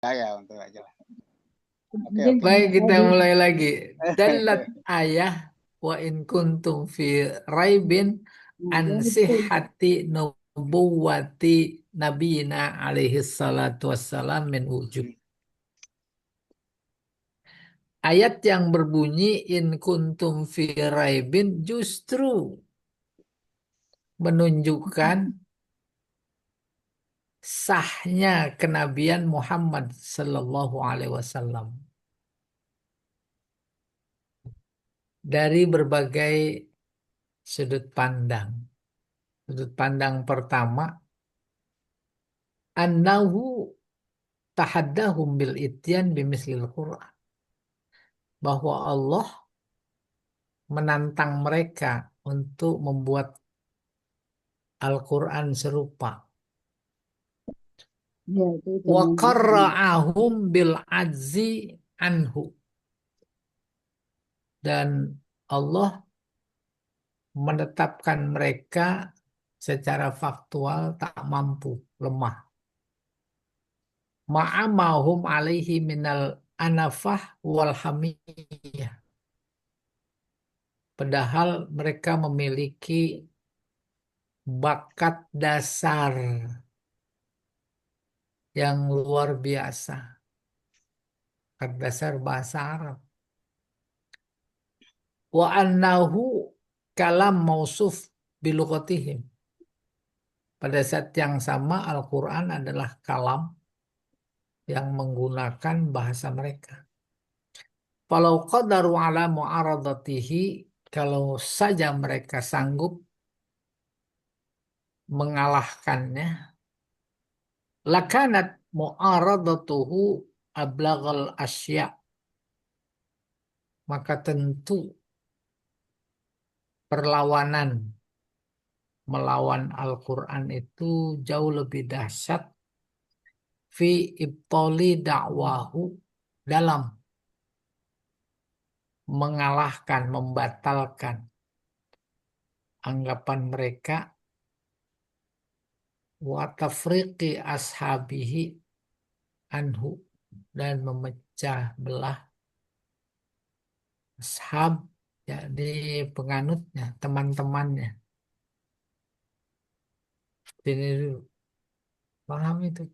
Ya, untuk aja lah. Oke, Mungkin oke. ini Baik, kita tadi. mulai lagi. Dalat ayah wa in kuntum fi raibin Nah, an betul. sihhati nubuwati nabiyina alaihi salatu wassalam min wujud. Ayat yang berbunyi in kuntum fi raibin justru menunjukkan sahnya kenabian Muhammad sallallahu alaihi wasallam dari berbagai sudut pandang. Sudut pandang pertama, annahu tahaddahum bil ityan bimislil Quran. Bahwa Allah menantang mereka untuk membuat Al-Quran serupa. Ya, itu Wa zaman dulu. qarra'ahum bil ajzi anhu. Dan Allah menetapkan mereka secara faktual tak mampu, lemah. Ma'amahum alaihi minal anafah wal hamiyah. Padahal mereka memiliki bakat dasar yang luar biasa. Bakat dasar bahasa Arab. Wa annahu kalam mausuf bilughatihim. Pada saat yang sama Al-Quran adalah kalam yang menggunakan bahasa mereka. Falau qadaru ala mu'aradatihi, kalau saja mereka sanggup mengalahkannya, lakanat mu'aradatuhu ablaghal asya, maka tentu perlawanan melawan Al-Quran itu jauh lebih dahsyat fi ibtali dakwahu, dalam mengalahkan, membatalkan anggapan mereka, wa tafriqi ashabihi anhu, dan memecah belah ashab, jadi penganutnya, teman-temannya. Ini dulu, paham itu.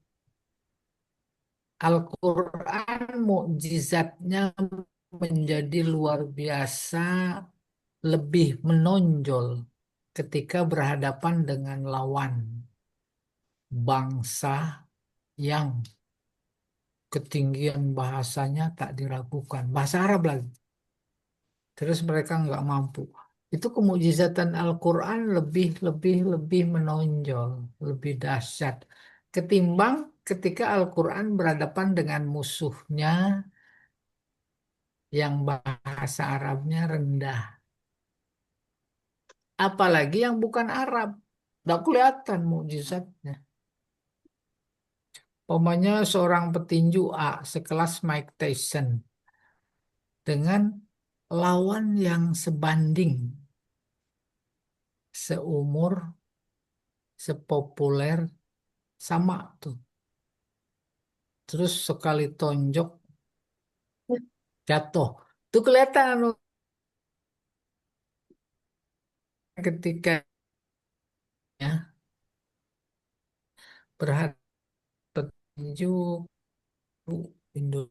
Al-Quran mukjizatnya menjadi luar biasa, lebih menonjol ketika berhadapan dengan lawan bangsa yang ketinggian bahasanya tak diragukan. Bahasa Arab lagi. Terus mereka nggak mampu. Itu kemujizatan Al-Quran lebih menonjol, lebih dahsyat. Ketimbang ketika Al-Quran berhadapan dengan musuhnya yang bahasa Arabnya rendah. Apalagi yang bukan Arab. Nggak kelihatan mukjizatnya. Umpamanya seorang petinju A sekelas Mike Tyson dengan lawan yang sebanding, seumur, sepopuler, sama tuh. Terus sekali tonjok jatuh. Itu kelihatan ketika ya berhadapan petinju Indo.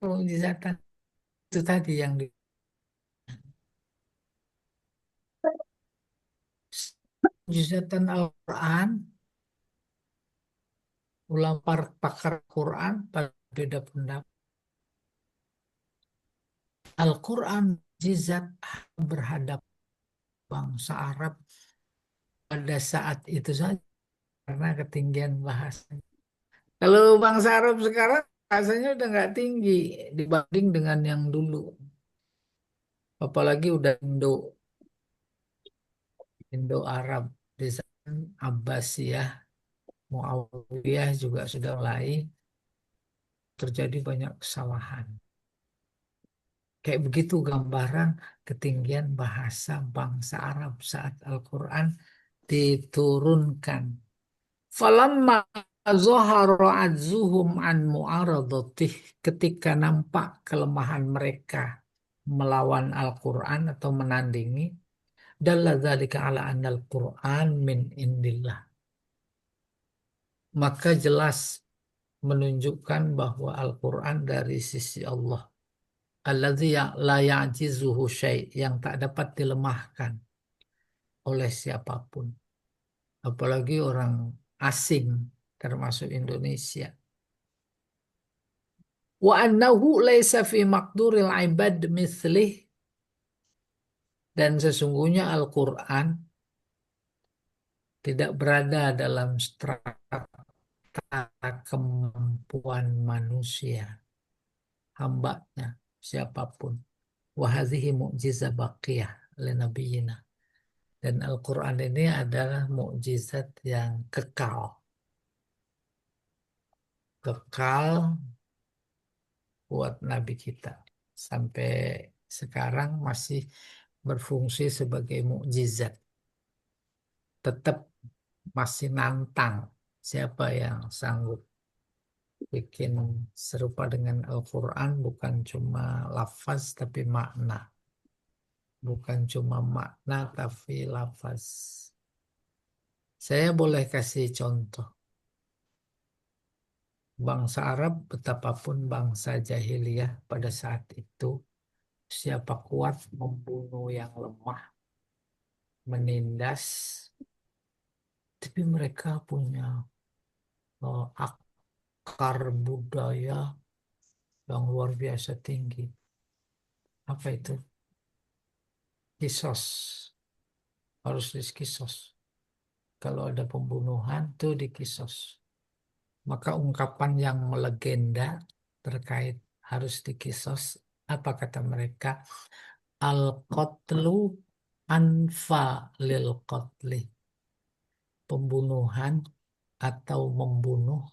Mukjizatan itu tadi yang di mukjizatan Al-Quran, ulama pakar Quran berbeda pendapat. Al-Quran mukjizat berhadap bangsa Arab pada saat itu saja karena ketinggian bahasa. Kalau bangsa Arab sekarang bahasanya udah nggak tinggi dibanding dengan yang dulu. Apalagi udah Indo-Arab di sana, Abbasiyah, Muawiyah juga sudah mulai terjadi banyak kesalahan. Kayak begitu gambaran ketinggian bahasa bangsa Arab saat Al-Quran diturunkan. Falamma zahara ajzuhum an mu'aradatih, ketika nampak kelemahan mereka melawan Al-Quran atau menandingi, dalla dzalika ala anna Al-Quran min indillah. Maka jelas menunjukkan bahwa Al-Quran dari sisi Allah. Alladzi la ya'jizuhu syai', yang tak dapat dilemahkan oleh siapapun. Apalagi orang asing, termasuk Indonesia. Wa annahu laisa fi maqduril ibad mithlih, dan sesungguhnya Al-Quran tidak berada dalam strata kemampuan manusia, hambanya, siapapun. Wa hadhihi mu'jizah baqiyah li nabiyina. Dan Al-Quran ini adalah mukjizat yang kekal. Kekal buat Nabi kita. Sampai sekarang masih berfungsi sebagai mukjizat. Tetap masih nantang siapa yang sanggup bikin serupa dengan Al-Quran, bukan cuma lafaz tapi makna. Bukan cuma makna tapi lafaz. Saya boleh kasih contoh. Bangsa Arab, betapapun bangsa jahiliyah pada saat itu, siapa kuat membunuh yang lemah, menindas, tapi mereka punya akar budaya yang luar biasa tinggi. Apa itu? Kisos. Harus dikisos. Kalau ada pembunuhan tuh dikisos. Maka ungkapan yang melegenda terkait harus dikisos, apa kata mereka? Al-qatlu anfa lil qatli. Pembunuhan atau membunuh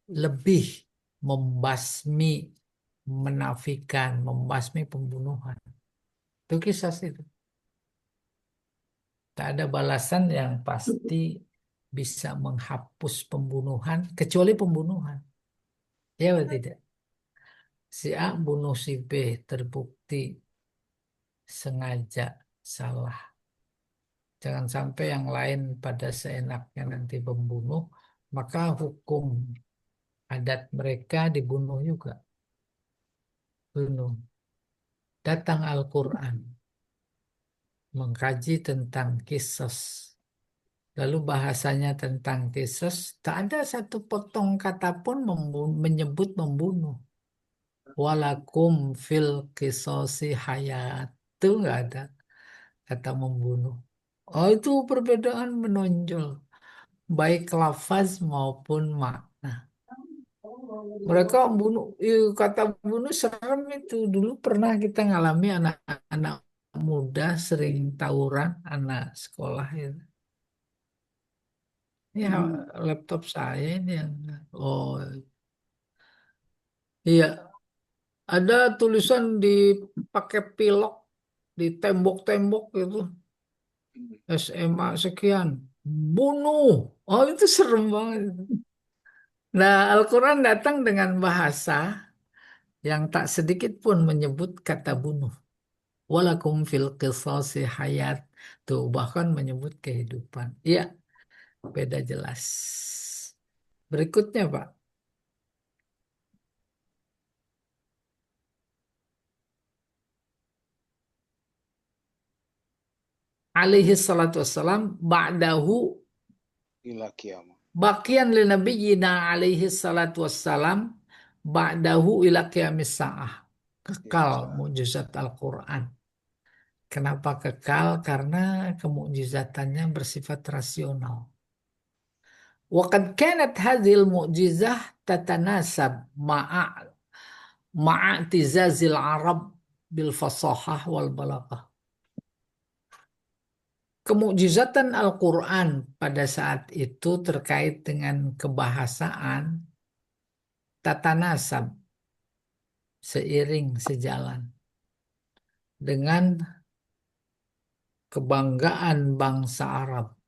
lebih membasmi, menafikan, membasmi pembunuhan. Itu kisah itu. Tak ada balasan yang pasti bisa menghapus pembunuhan kecuali pembunuhan. Ya atau tidak? Si A bunuh si B, terbukti sengaja salah. Jangan sampai yang lain pada seenaknya nanti membunuh, maka hukum adat mereka dibunuh juga. Bunuh. Datang Al-Quran mengkaji tentang kisos. Lalu bahasanya tentang kisos, tak ada satu potong kata pun menyebut membunuh. Walakum fil kisosi hayat. Itu nggak ada kata membunuh. Oh, itu perbedaan menonjol. Baik lafaz maupun makna. Mereka bunuh, kata bunuh serem itu. Dulu pernah kita ngalami anak-anak muda sering tawuran, anak sekolah itu. Ya, laptop saya ini yang, oh iya, ada tulisan dipakai pilok di tembok-tembok itu, SMA sekian, bunuh. Oh, itu serem banget. Nah, Al-Quran datang dengan bahasa yang tak sedikit pun menyebut kata bunuh. Walakum fil qisasi hayat. Tuh, bahkan menyebut kehidupan. Iya, beda jelas. Berikutnya, Pak. Alaihi salatu wassalam ba'dahu ila kiamat. baqiyan li nabiyyina alaihi salatu wassalam ba'dahu ila qiyamis sa'ah. Ya, Kekal Ustaz. mukjizat Al-Quran. Kenapa kekal? Karena kemukjizatannya bersifat rasional. Waqad kanat hadhil mu'jizah tatanasab ma'atizazil Arab bil fasahah wal balaghah. Kemukjizatan Al-Quran pada saat itu terkait dengan kebahasaan tatanasab, seiring sejalan dengan kebanggaan bangsa Arab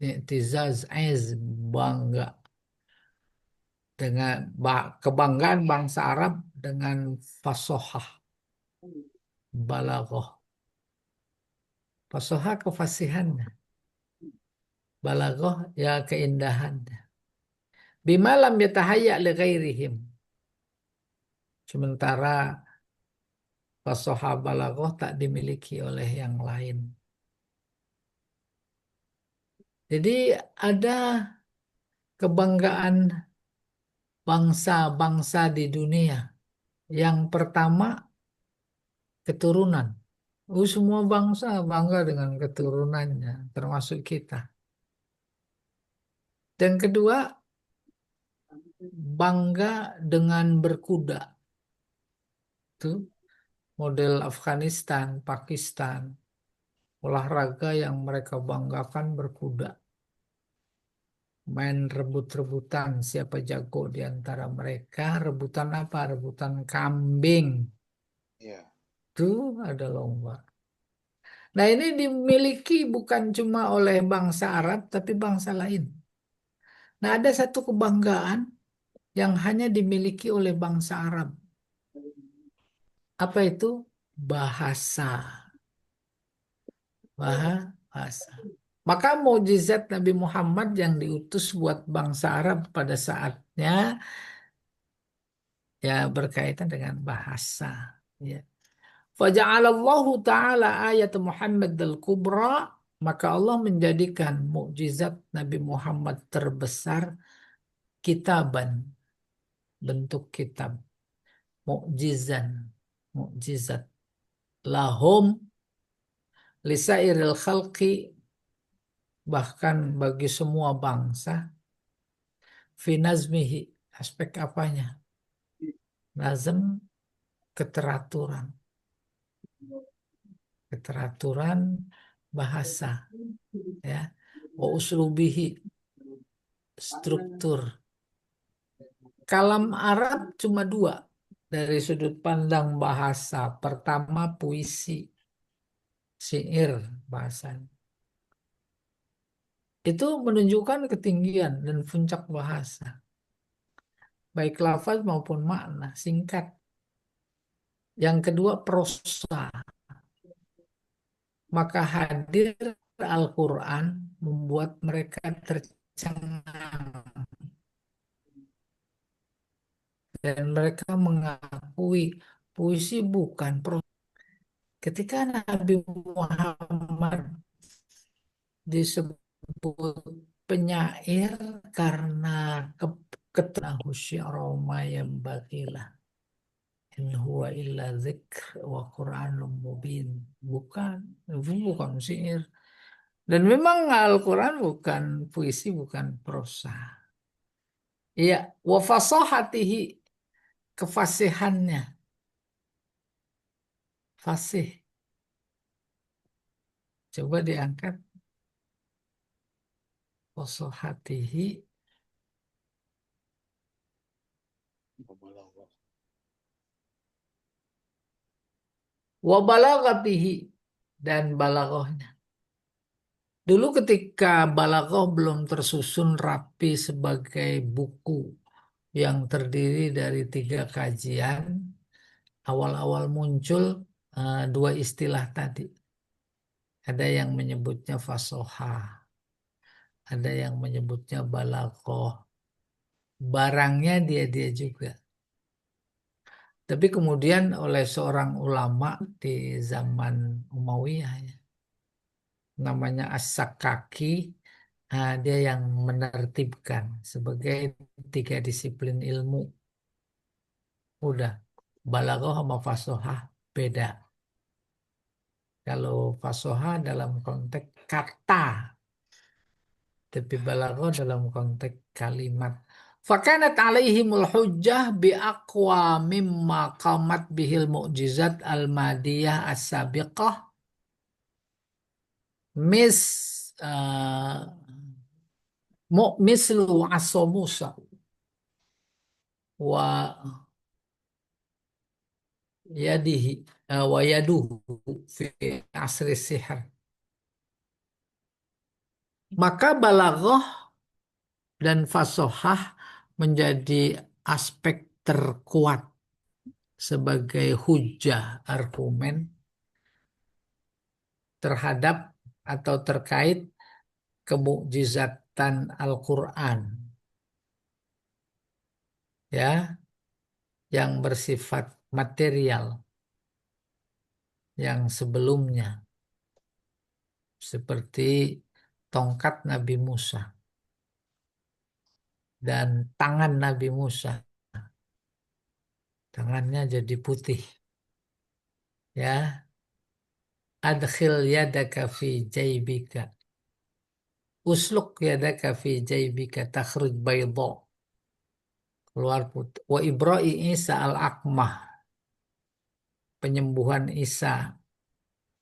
i'tizaz, aiz, bangga dengan kebanggaan bangsa Arab dengan fasohah, balaghah. Fasohah kefasihan, balaghah ya keindahan. Bima lam yatahayya li ghairihim. Sementara fasohah balaghah tak dimiliki oleh yang lain. Jadi ada kebanggaan bangsa-bangsa di dunia. Yang pertama, keturunan. Semua bangsa bangga dengan keturunannya, termasuk kita. Dan kedua, bangga dengan berkuda. Itu model Afghanistan, Pakistan, olahraga yang mereka banggakan berkuda. Main rebut-rebutan, siapa jago di antara mereka. Rebutan apa? Rebutan kambing. Ya. Itu ada lomba. Nah, ini dimiliki bukan cuma oleh bangsa Arab, tapi bangsa lain. Nah, ada satu kebanggaan yang hanya dimiliki oleh bangsa Arab. Apa itu? Bahasa. Bahasa. Maka mukjizat Nabi Muhammad yang diutus buat bangsa Arab pada saatnya ya berkaitan dengan bahasa. Ya. Faja'alallahu ta'ala ayat Muhammad al-kubra, maka Allah menjadikan mukjizat Nabi Muhammad terbesar kitaban, bentuk kitab, mukjizan, mukjizat lahum lisairil khalqi, bahkan bagi semua bangsa, finazmihi, aspek apanya? Nazm, keteraturan, keteraturan bahasa, ya. Wa uslubihi, struktur. Kalam Arab cuma dua dari sudut pandang bahasa. Pertama puisi, syair bahasa. Itu menunjukkan ketinggian dan puncak bahasa. Baik lafaz maupun makna, singkat. Yang kedua prosa. Maka hadir Al-Quran membuat mereka tercengang. Dan mereka mengakui puisi bukan prosa. Ketika Nabi Muhammad disebut penyair karena keterangan syaroma yang bagilah. In huwa illa dzikr wa Qur'anum mubin. Bukan, itu bukan syair. Dan memang Al-Quran bukan puisi, bukan prosa. Iya, wa fasahatihi, kefasihannya. Fasih. Coba diangkat. Fasahatihi Pembalap. wa balagatihi, dan balaghahnya. Dulu ketika balaghah belum tersusun rapi sebagai buku yang terdiri dari 3 kajian, awal-awal muncul dua istilah tadi. Ada yang menyebutnya fasoha, ada yang menyebutnya balaghah. Barangnya dia-dia juga. Tapi kemudian oleh seorang ulama di zaman Umayyah, ya, namanya As-Sakaki, dia yang menertibkan sebagai 3 disiplin ilmu. Udah, balaghah sama fasohah beda. Kalau fasohah dalam konteks kata, tapi balaghah dalam konteks kalimat. Fakanat alaihimul hujjah bi aqwa mimma qamat bihil mu'jizat al-madiyah as-sabiqah mis mislu aso Musa wa yadihi wa yaduhu fi asri sihr. Maka balaghah dan fasohah menjadi aspek terkuat sebagai hujah argumen terhadap atau terkait kemukjizatan Al-Quran, ya, yang bersifat material yang sebelumnya, seperti tongkat Nabi Musa dan tangan Nabi Musa, tangannya jadi putih, ya. Adkhil yadaka fi jaybika, usluk yadaka fi jaybika takhruj bayda, keluar putih. Wa ibra'i Isa al-akmah, penyembuhan Isa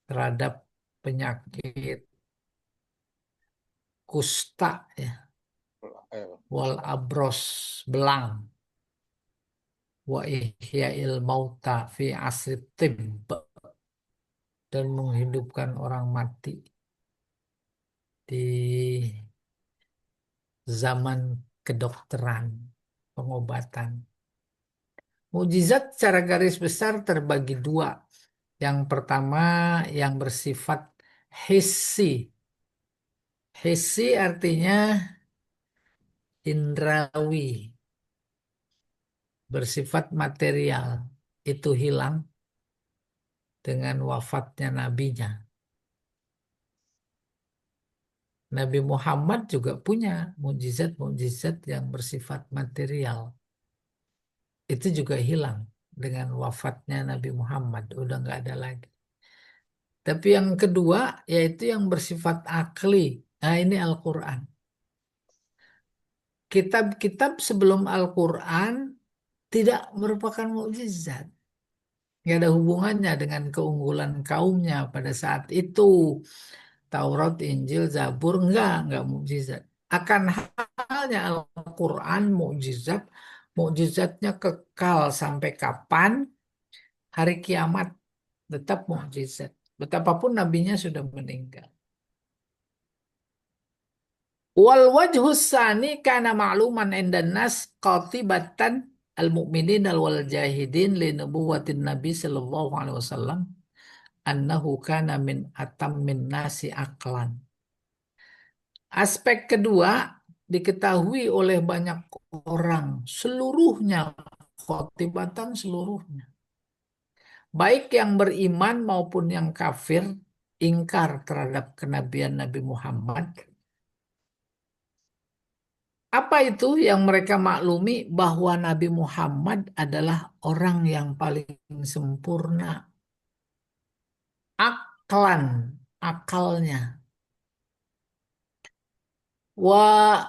terhadap penyakit kusta, ya, wal abros, belang, wa ihya'il mauta fi asri tibb, dan menghidupkan orang mati di zaman kedokteran, pengobatan. Mukjizat secara garis besar terbagi dua. Yang pertama yang bersifat hissi. Hissi artinya indrawi, bersifat material. Itu hilang dengan wafatnya nabinya. Nabi Muhammad juga punya mukjizat-mukjizat yang bersifat material. Itu juga hilang dengan wafatnya Nabi Muhammad. Udah nggak ada lagi. Tapi yang kedua yaitu yang bersifat akli. Nah, ini Al-Quran. Kitab-kitab sebelum Al-Quran tidak merupakan mukjizat. Nggak ada hubungannya dengan keunggulan kaumnya pada saat itu. Taurat, Injil, Zabur, enggak mukjizat. Akan halnya Al-Quran mukjizat, mukjizatnya kekal sampai kapan? Hari kiamat tetap mukjizat. Betapapun nabinya sudah meninggal. Wal wajhus sani kana ma'luman indan nas qatibatan al-mu'minin wal jahidin li nubuwatin Nabi sallallahu alaihi wasallam annahu kana min atammin nasi aqlan. Aspek kedua diketahui oleh banyak orang, seluruhnya, khotibatan seluruhnya. Baik yang beriman maupun yang kafir, ingkar terhadap kenabian Nabi Muhammad. Apa itu yang mereka maklumi? Bahwa Nabi Muhammad adalah orang yang paling sempurna. Aklan, akalnya. Wa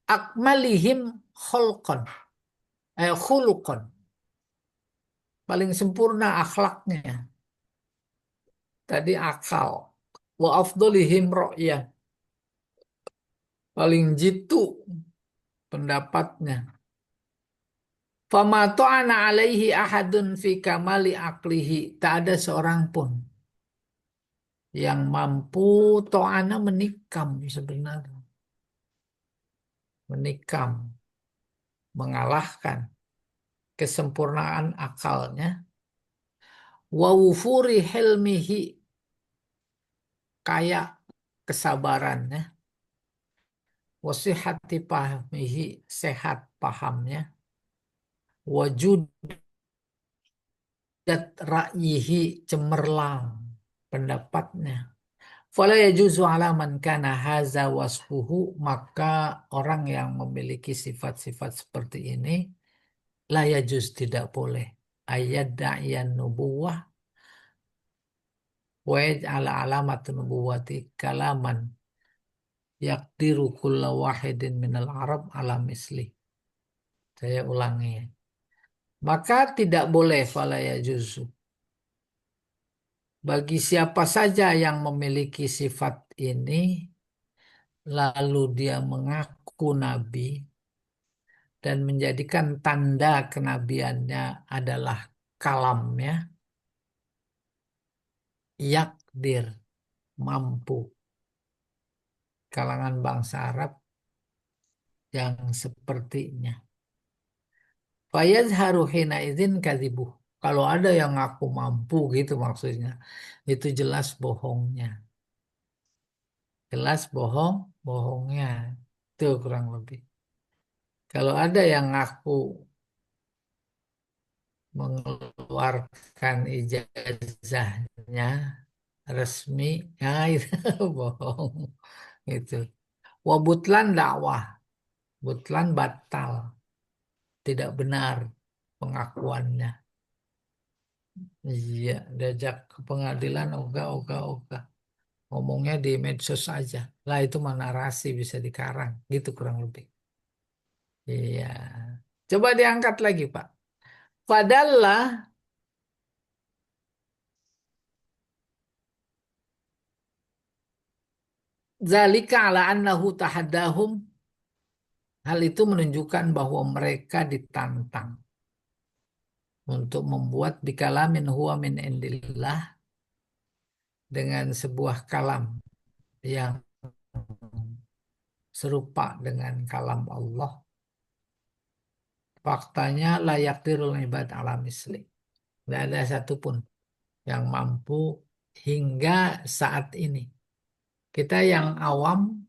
akmalihim khulqan, khuluqan. Paling sempurna akhlaknya. Tadi akal. Wa afdolihim ro'yah. Paling jitu pendapatnya. Fama ta'ana alaihi ahadun fi kamali aklihi. Tak ada seorang pun yang mampu ta'ana menikam sebenarnya. Menikam. Mengalahkan kesempurnaan akalnya. Wa wufuri hilmihi. Kayak kesabarannya. Wasihati pahmihi, sehat pahamnya. Wajudat ra'yihi, cemerlang pendapatnya. Fala yajuzu ala man kana haza wasfuhu, maka orang yang memiliki sifat-sifat seperti ini la yajuz, tidak boleh ayat da'iyan nubuwah wa ala alamat nubuwati kalaman yakdiru kulla wahidin minal arab ala misli. Saya ulangi. Maka tidak boleh fala yajuzu bagi siapa saja yang memiliki sifat ini lalu dia mengaku nabi dan menjadikan tanda kenabiannya adalah kalamnya, yakdir, mampu, kalangan bangsa Arab yang sepertinya. Fayazharu hina idzin kadzibuh. Kalau ada yang ngaku mampu gitu maksudnya, itu jelas bohongnya. Jelas bohongnya. Itu kurang lebih. Kalau ada yang ngaku mengeluarkan ijazahnya resmi, ya itu bohong. Itu. Wabutlan dakwah, butlan batal, tidak benar pengakuannya. Iya, diajak ke pengadilan, ogah, ogah, ogah. Ngomongnya di medsos aja. Lah itu mana narasi bisa dikarang, gitu kurang lebih. Iya. Coba diangkat lagi, Pak. Padahal zalika ala annahu tahaddahum. Hal itu menunjukkan bahwa mereka ditantang untuk membuat bikalamin huwa min indillah dengan sebuah kalam yang serupa dengan kalam Allah. Faktanya layak dirul ibad ala misli. Tidak ada satupun yang mampu hingga saat ini. Kita yang awam,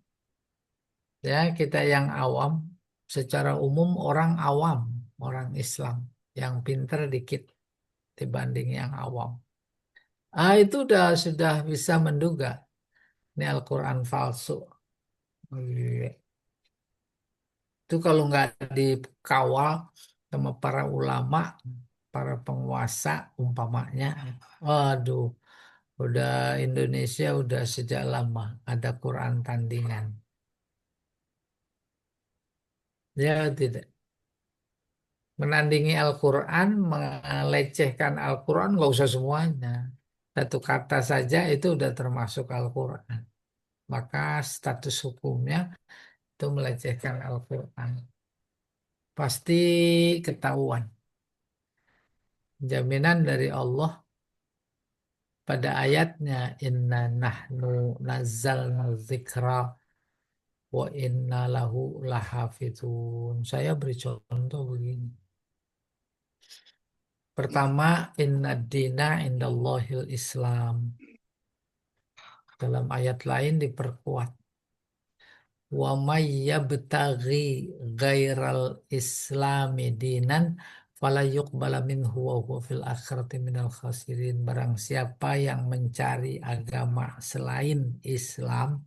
ya kita yang awam, secara umum orang awam, orang Islam yang pinter dikit dibanding yang awam. Itu sudah bisa menduga ini Al-Quran palsu. Iya. Itu kalau nggak dikawal sama para ulama, para penguasa umpamanya, waduh, udah Indonesia udah sejak lama ada Quran tandingan. Ya tidak. Menandingi Al-Quran, melecehkan Al-Quran, nggak usah semuanya. Satu kata saja itu udah termasuk Al-Quran. Maka status hukumnya itu melecehkan Al-Quran. Pasti ketahuan. Jaminan dari Allah pada ayatnya inna nahnu nazzalna dzikra wa inna lahu lahafizun. Saya beri contoh begini. Pertama, inna dina indallahil Islam. Dalam ayat lain diperkuat. Wa may yabtaghi ghairal islami dinan fala yuqbala minhu wa huwa fil akhirati minal khasirin. Barang siapa yang mencari agama selain Islam,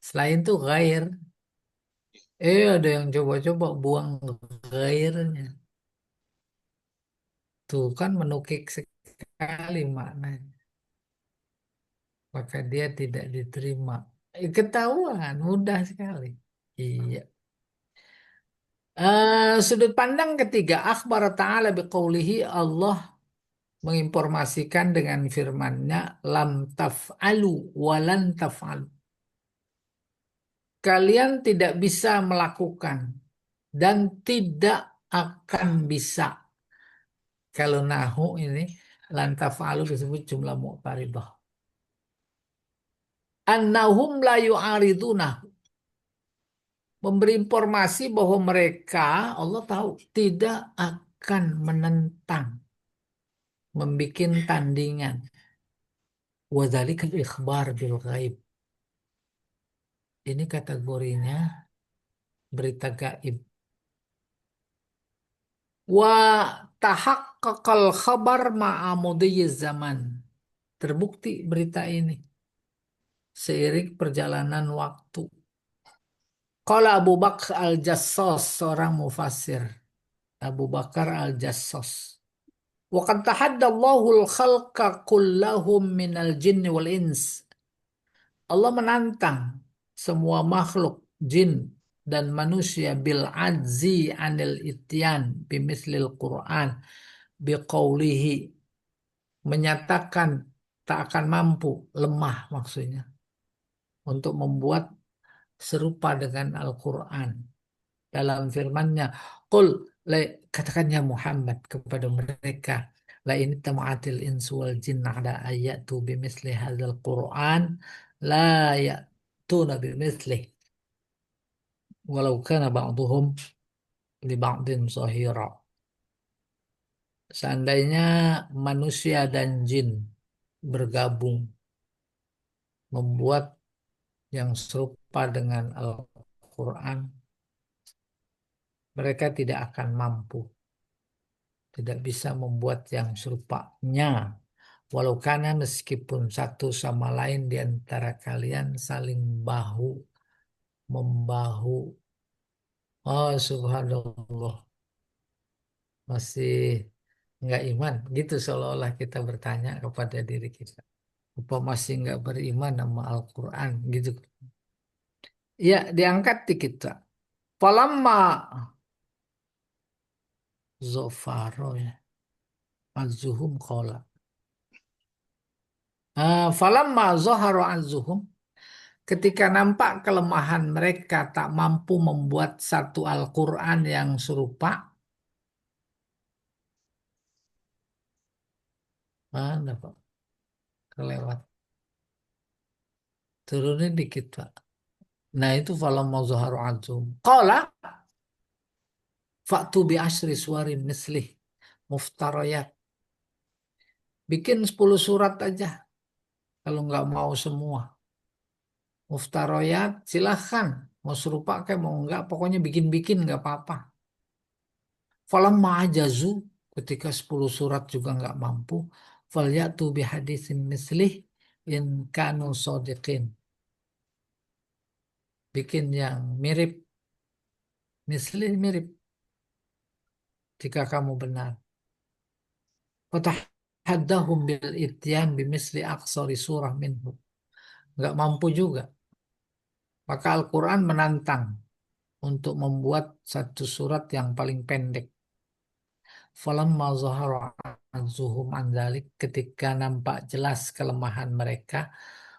selain itu ghair. Ada yang coba-coba buang ghairnya. Tuh kan menukik sekali maknanya. Maka dia tidak diterima. Ketahuan, mudah sekali. Iya. Sudut pandang ketiga, akhbar ta'ala biqaulihi Allah menginformasikan dengan firman-Nya lam taf'alu walan taf'alu. Kalian tidak bisa melakukan dan tidak akan bisa. Kalau nahu ini lan taf'alu disebut jumlah mu'taridah. Annahum la yu'ariduna, memberi informasi bahwa mereka, Allah tahu, tidak akan menentang, membikin tandingan. Wadzalika ikhbar bil ghaib. Ini kategorinya berita gaib. Wa tahaqqaqal khabar ma'amudiyyiz zaman. Terbukti berita ini seiring perjalanan waktu. Qala Abu Bakar Al-Jassos, seorang mufassir. Abu Bakar Al-Jassos. Wa qad tahaddallahu al-khalqa kullahum minal jinni wal ins. Allah menantang semua makhluk jin dan manusia bil adzi anil ityan bimislil Quran biqaulihi, menyatakan tak akan mampu, lemah maksudnya, untuk membuat serupa dengan Al-Quran dalam firman-Nya, Qul, katakannya Muhammad kepada mereka, la ini tamaatil insu wal jin ala ayatu bimisli hadzal Quran la ya ya'tuna bimithlih walau kana ba'duhum li ba'din zahira. Seandainya manusia dan jin bergabung membuat yang serupa dengan Al-Quran, mereka tidak akan mampu, tidak bisa membuat yang serupanya. Walau karena meskipun satu sama lain di antara kalian saling bahu membahu. Oh subhanallah, masih nggak iman gitu, seolah-olah kita bertanya kepada diri kita, apa masih nggak beriman sama Al-Quran gitu. Ya diangkat di kita. Falamma zofaro ya azuhum kola. Falamma zoharo azuhum, ketika nampak kelemahan mereka tak mampu membuat satu Al-Quran yang serupa. Mana Pak? Kelewat. Turunin dikit Pak. Nah itu falamma zoharo azuhum. Kola fa'tu bi asri suwarin mislih muftarayat. Bikin 10 surat aja kalau nggak mau semua. Muftaroyat silahkan. Mau serupa kayak mau enggak. Pokoknya bikin-bikin nggak apa-apa. Falamma ajazu, ketika 10 surat juga nggak mampu. Falyatu bihadisin mislih in kanu sodiqin. Bikin yang mirip. Mislih mirip. Jika kamu benar. Fatahaddahum bil ityan bimisli aksari surah minhu. Nggak mampu juga. Maka Al-Quran menantang untuk membuat satu surat yang paling pendek. Falamma zahara anzuhum an dzalik, ketika nampak jelas kelemahan mereka,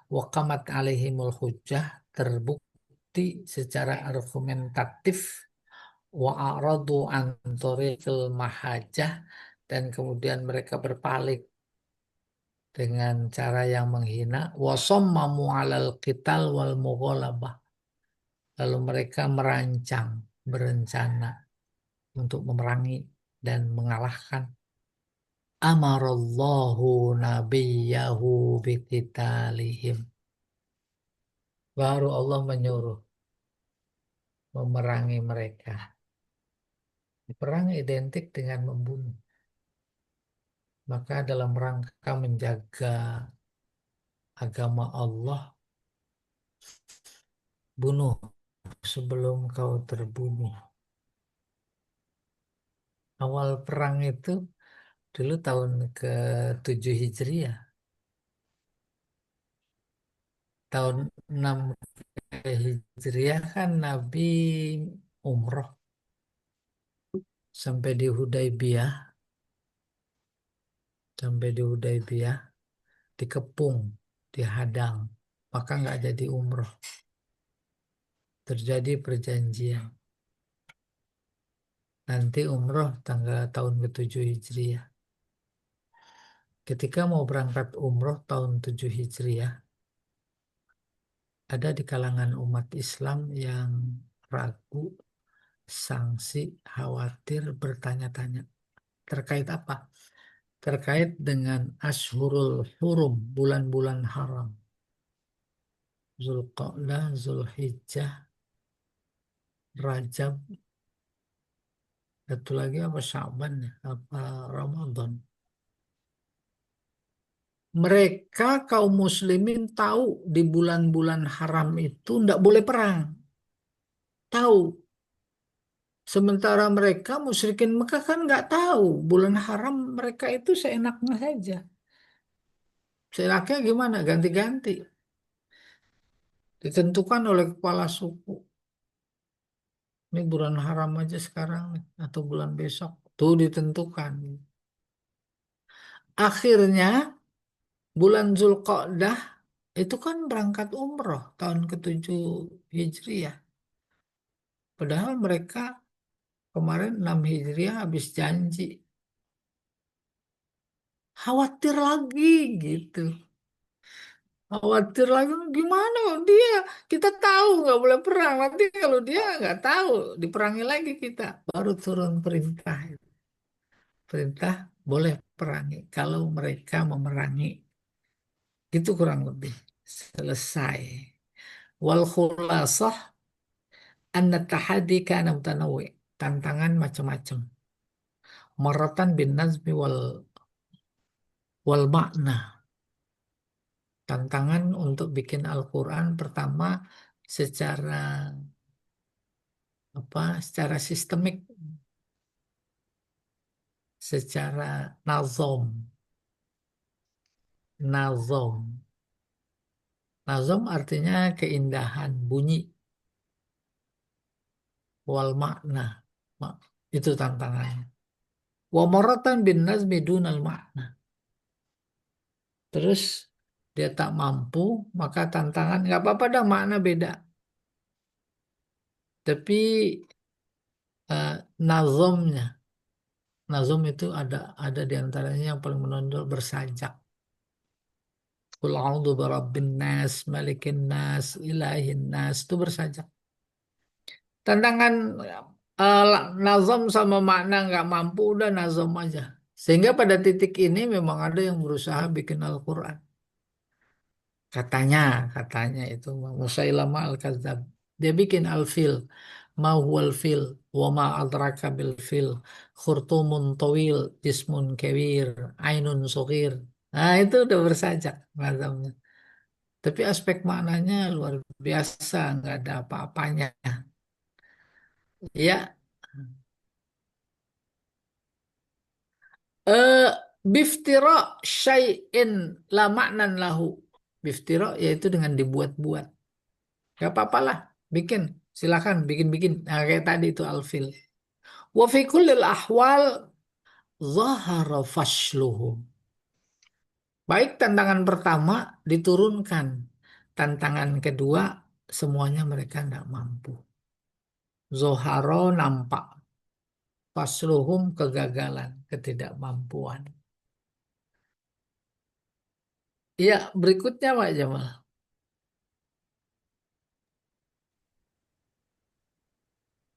waqamat alaihimul hujjah, terbukti secara argumentatif, wa aradu an tariqil mahajah, dan kemudian mereka berpaling dengan cara yang menghina, wa sammamu alal qital wal mughalabah, lalu mereka merancang, berencana untuk memerangi dan mengalahkan. Amarallahu nabiyahu biqitalihim. Baru Allah menyuruh memerangi mereka. Perang identik dengan membunuh. Maka dalam rangka menjaga agama Allah, bunuh sebelum kau terbunuh. Awal perang itu dulu tahun ke-7 Hijriah. Tahun 6 Hijriah kan Nabi umroh sampai di Hudaybiyah, dikepung, dihadang, maka nggak jadi umroh. Terjadi perjanjian. Nanti umroh tanggal tahun ke-7 Hijriah. Ketika mau berangkat umroh tahun 7 Hijriah, ada di kalangan umat Islam yang ragu, sangsi, khawatir, bertanya-tanya. Terkait apa? Terkait dengan Ashhurul Hurum, bulan-bulan haram. Zulqa'dah, Zulhijjah, Rajab, satu lagi apa Sya'ban ya? Apa Ramadan. Mereka kaum muslimin tahu di bulan-bulan haram itu tidak boleh perang. Tahu. Sementara mereka musyrikin Mekah kan nggak tahu. Bulan haram mereka itu seenaknya saja. Seenaknya gimana? Ganti-ganti. Ditentukan oleh kepala suku. Ini bulan haram aja sekarang nih, atau bulan besok. Tuh ditentukan. Akhirnya bulan Zulqa'dah itu kan berangkat umroh tahun ke-7 Hijriah. Padahal mereka kemarin 6 Hijriah habis janji. Khawatir lagi gitu. Khawatir lagi gimana dia, kita tahu nggak boleh perang, nanti kalau dia nggak tahu diperangi lagi kita, baru turun perintah. Perintah boleh perangi kalau mereka memerangi. Itu kurang lebih selesai. Wal khulasah anna tahadi kana mutanawwi. Tantangan macam-macam. Maratan bin nazmi wal makna. Tantangan untuk bikin Al-Quran pertama secara secara sistemik, secara nazom. Nazom. Nazom artinya keindahan bunyi wal makna. Ma- Itu tantangannya. Wa maratan bin nazmi dunal makna. Terus dia tak mampu, maka tantangan nggak apa-apa dah makna beda. Tapi nazomnya, nazom itu ada di antaranya yang paling menonjol bersajak. Qul a'udzu birabbin nas, malikin nas, ilahin nas itu bersajak. Tantangan eh, nazom sama makna nggak mampu udah nazom aja. Sehingga pada titik ini memang ada yang berusaha bikin Al-Quran. Katanya, katanya itu Musailamah Al-Kadzab. Dia bikin al-fil. Ma huwal fil wa ma adraka bil fil. Khurtumun tawil, jismun kebir, ainun sugir. Nah, itu udah bersajak mazamnya. Tapi aspek maknanya luar biasa, nggak ada apa-apanya. Ya, eh biftira syai'in la maknan lahu. Biftira yaitu dengan dibuat-buat. Gak apa-apa lah, bikin. Silakan bikin-bikin. Nah, kayak tadi itu alfil. Wa fi kullil ahwal zahara fashluhu. Baik tantangan pertama diturunkan. Tantangan kedua semuanya mereka tidak mampu. Zoharo nampak. Fasluhum kegagalan, ketidakmampuan. Iya, berikutnya Pak Jamal.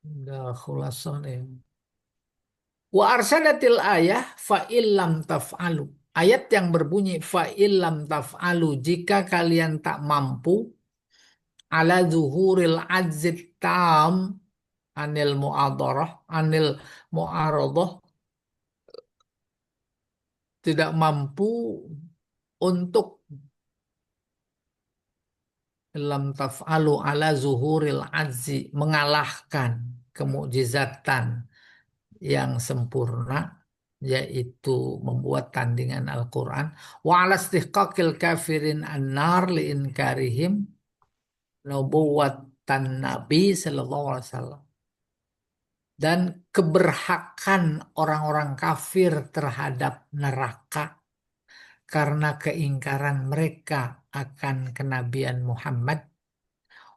Udah khulasah nih. Wa arsadatil ayah fa illam taf'alu. Ayat yang berbunyi fa illam taf'alu jika kalian tak mampu ala zuhuril ajzit tam anil mu'adharah anil mu'aradhah, tidak mampu untuk lam taf'alu ala zuhuril ajzi mengalahkan kemukjizatan yang sempurna, yaitu membuat tandingan Al-Quran wa ala istihqaqil kafirin annar li inkarihim nubuwatan Nabi sallallahu alaihi wasallam, dan keberhakan orang-orang kafir terhadap neraka karena keingkaran mereka akan kenabian Muhammad,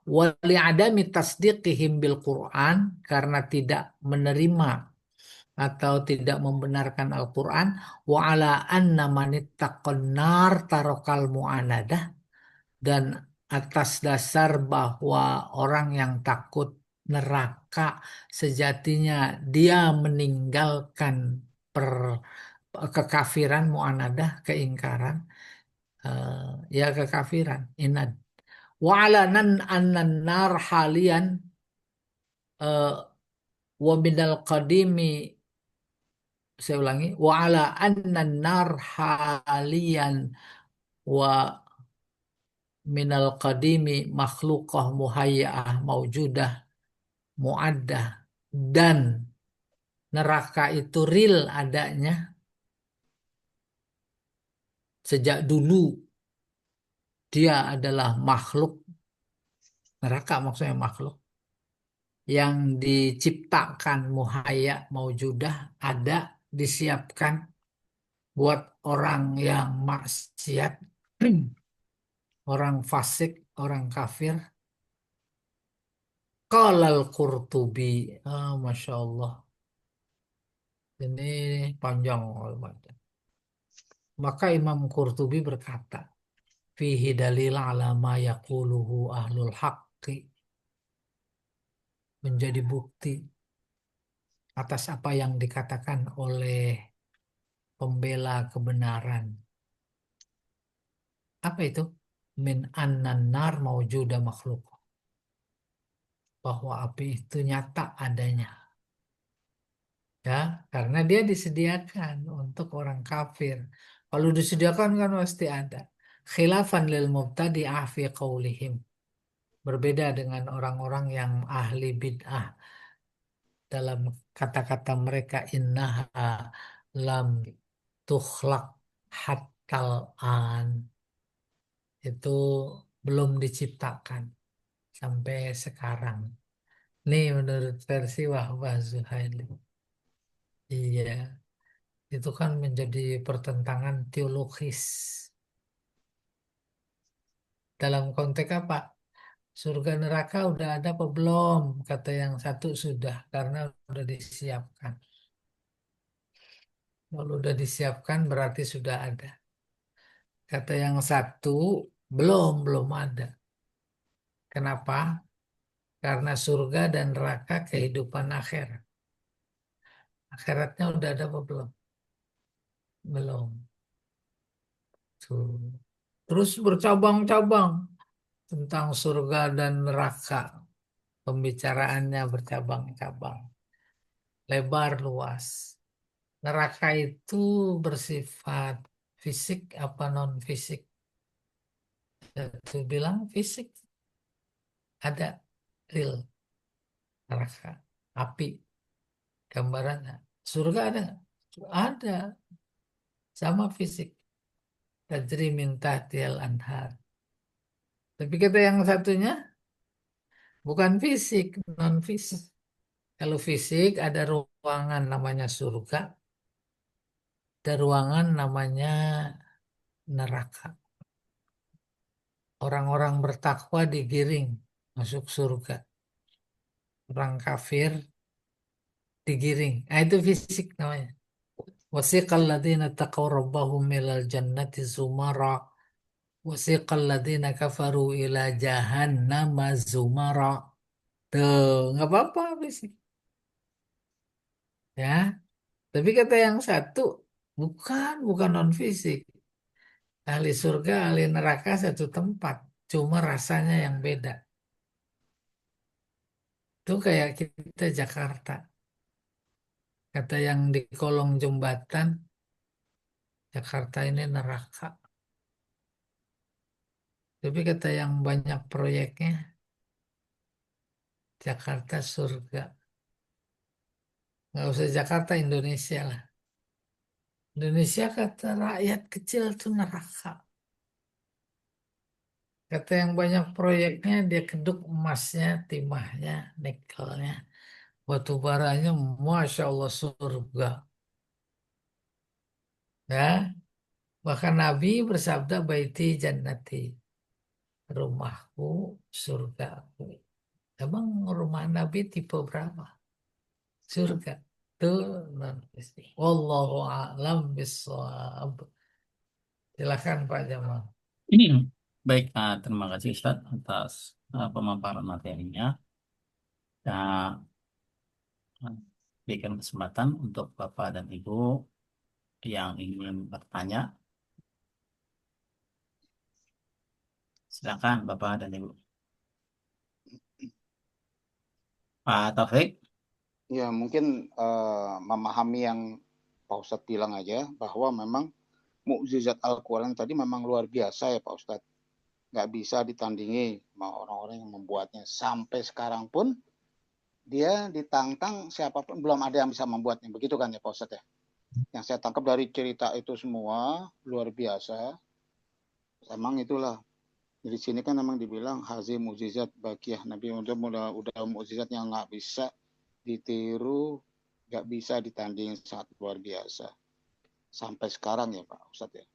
wali adami tasdiqihim bil Quran karena tidak menerima atau tidak membenarkan Al-Quran, wa ala anna manittaqan nar tarokal mu'anadah, dan atas dasar bahwa orang yang takut neraka sejatinya dia meninggalkan per, kekafiran, mu'anadah keingkaran, ya kekafiran inad, wa ala nan annan nar halian eh, wa minal qadimi, saya ulangi, wa ala anna nar halian wa minal qadimi makhlukah muhayya'ah maujudah muaddah, dan neraka itu real adanya sejak dulu, dia adalah makhluk, neraka maksudnya makhluk yang diciptakan muhayya maujudah, ada, disiapkan buat orang yang maksiat, orang fasik, orang kafir. Qala al-Qurtubi, Masya Allah, ini panjang. Maka Imam Qurtubi berkata, fihi dalil ala ma yaquluhu ahlul haqqi, menjadi bukti atas apa yang dikatakan oleh pembela kebenaran. Apa itu? Min annan nar maujuda makhluk. Bahwa api itu nyata adanya. Ya, karena dia disediakan untuk orang kafir. Kalau disediakan kan pasti ada. Khilafan lil mubtadi'ah fi qaulihim. Berbeda dengan orang-orang yang ahli bid'ah dalam kata-kata mereka, innaha lam tukhlaq hattal an. Itu belum diciptakan sampai sekarang. Nih menurut versi Wahbah Zuhaili. Iya, itu kan menjadi pertentangan teologis. Dalam konteks apa? Surga neraka udah ada apa belum? Kata yang satu sudah, karena udah disiapkan. Kalau udah disiapkan berarti sudah ada. Kata yang satu belum ada. Kenapa? Karena surga dan neraka kehidupan akhir. Akhiratnya udah ada apa belum? Belum. Tuh. Terus bercabang-cabang tentang surga dan neraka. Pembicaraannya bercabang-cabang. Lebar luas. Neraka itu bersifat fisik apa non fisik? Itu bilang fisik. Ada real neraka. Api. Gambarannya. Surga ada nggak? Ada. Sama fisik. Tajri min tahtial anhar. Tapi kata yang satunya bukan fisik, non fisik. Kalau fisik ada ruangan namanya surga, ada ruangan namanya neraka. Orang-orang bertakwa digiring masuk surga. Orang kafir digiring. Nah, itu fisik namanya. Wasiqal ladzina taqaw rabbahum ilal jannati zumara. Wasiqal ladzina kafaru ila jahannama zumara. Tuh, nggak apa-apa fisik. Ya, tapi kata yang satu, bukan non fisik. Ahli surga, ahli neraka satu tempat. Cuma rasanya yang beda. Itu kayak kita Jakarta. Kata yang di kolong jembatan, Jakarta ini neraka. Tapi kata yang banyak proyeknya, Jakarta surga. Nggak usah Jakarta, Indonesia lah. Indonesia kata rakyat kecil itu neraka. Kata yang banyak proyeknya, dia keduk emasnya, timahnya, nikelnya, batu baranya, Masya Allah surga. Ya, bahkan Nabi bersabda, baiti jannati, rumahku surgaku. Emang rumah Nabi tipe berapa? Surga. Tuh, non fisik. Wallahu a'lam bishawab. Silakan Pak Jamal. Baik, terima kasih Ustaz atas pemaparan materinya. Nah, berikan kesempatan untuk Bapak dan Ibu yang ingin bertanya. Silakan Bapak dan Ibu. Pak Taufik. Ya mungkin memahami yang Pak Ustadz bilang aja bahwa memang mukjizat Al-Quran tadi memang luar biasa ya Pak Ustadz. Nggak bisa ditandingi sama orang-orang yang membuatnya. Sampai sekarang pun dia ditantang siapapun belum ada yang bisa membuatnya. Begitu kan ya Pak Ustadz ya? Yang saya tangkap dari cerita itu semua luar biasa. Emang itulah. Di sini kan memang dibilang hazi mukjizat bakiyah Nabi udah mukjizat yang nggak bisa ditiru, nggak bisa ditanding, sangat luar biasa. Sampai sekarang ya Pak Ustadz ya.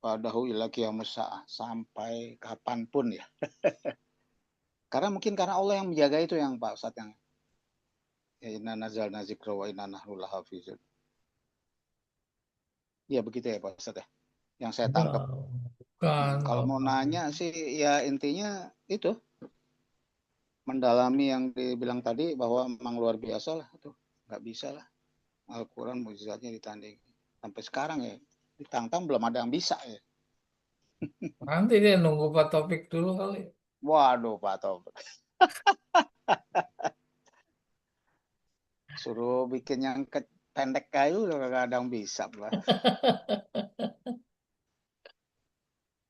Padahu ila qiyamus sa'ah, sampai kapanpun ya. Karena mungkin karena Allah yang menjaga itu yang Pak Ustadz yang ya, inna nazalna zikra wa inna nahnu lahafizun. Ya begitu ya Pak Ustadz ya. Yang saya tangkap. Kalau mau nanya sih ya intinya itu mendalami yang dibilang tadi bahwa memang luar biasa lah itu. Nggak bisa lah Al-Quran mukjizatnya ditanding. Sampai sekarang ya ditantang belum ada yang bisa ya. Nanti dia nunggu Pak Topik dulu kali. Waduh Pak Taufik. Suruh bikin yang pendek kayu udah gak ada yang bisa Pak.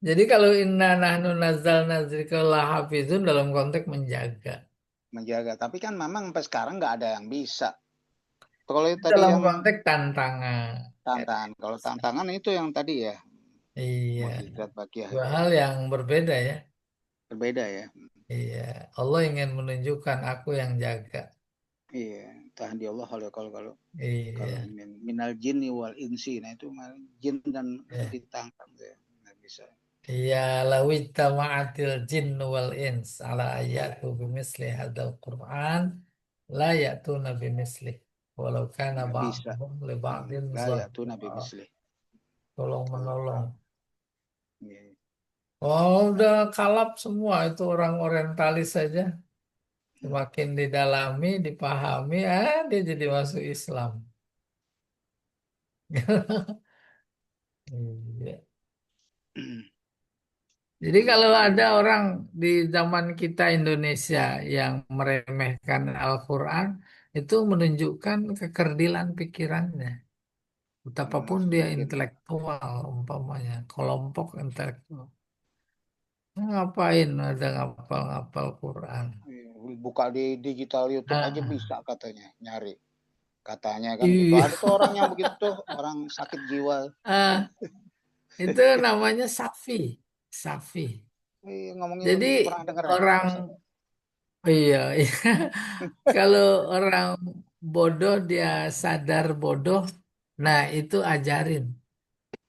Jadi kalau inna nahnu nazzalna dzikra lahafizun dalam konteks menjaga. Menjaga. Tapi kan memang sampai sekarang nggak ada yang bisa. Kalau tadi Dalam yang konteks tantangan. tantangan, kalau tantangan itu yang tadi ya Iya, mukjizat bagi dua hari hal yang berbeda ya. berbeda ya. Iya, Allah ingin menunjukkan aku yang jaga. Iya, tahan di Allah kalau Iya, minal jinni wal insi, nah itu jin dan iya. ditangkap ya, nggak bisa. Iya, lawita ma'atil jin wal ins ala ayatu bimisli hadal Quran la ya'tuna bimisli walau kana Nggak bisa. ba'dhum li ba'din Lah ya tuh Nabi zahira. Misli. Tolong menolong. Iya. Oh, udah kalap semua itu orang orientalis saja. Semakin didalami, dipahami, dia jadi masuk Islam. Iya. Jadi kalau ada orang di zaman kita Indonesia yang meremehkan Al-Quran, itu menunjukkan kekerdilan pikirannya. Betapapun dia Mungkin intelektual, umpamanya, kelompok intelektual. Ngapain ada ngapal-ngapal Quran? buka di digital YouTube aja Ah, bisa katanya nyari. Katanya kan gitu. iya, Ada tuh orang yang begitu tuh, orang sakit jiwa. ah, itu namanya Safi. Safi. Ngomongin Jadi begitu pernah dengar ya Pak orang, Ustadz? iya, iya. Kalau orang bodoh dia sadar bodoh, nah itu ajarin.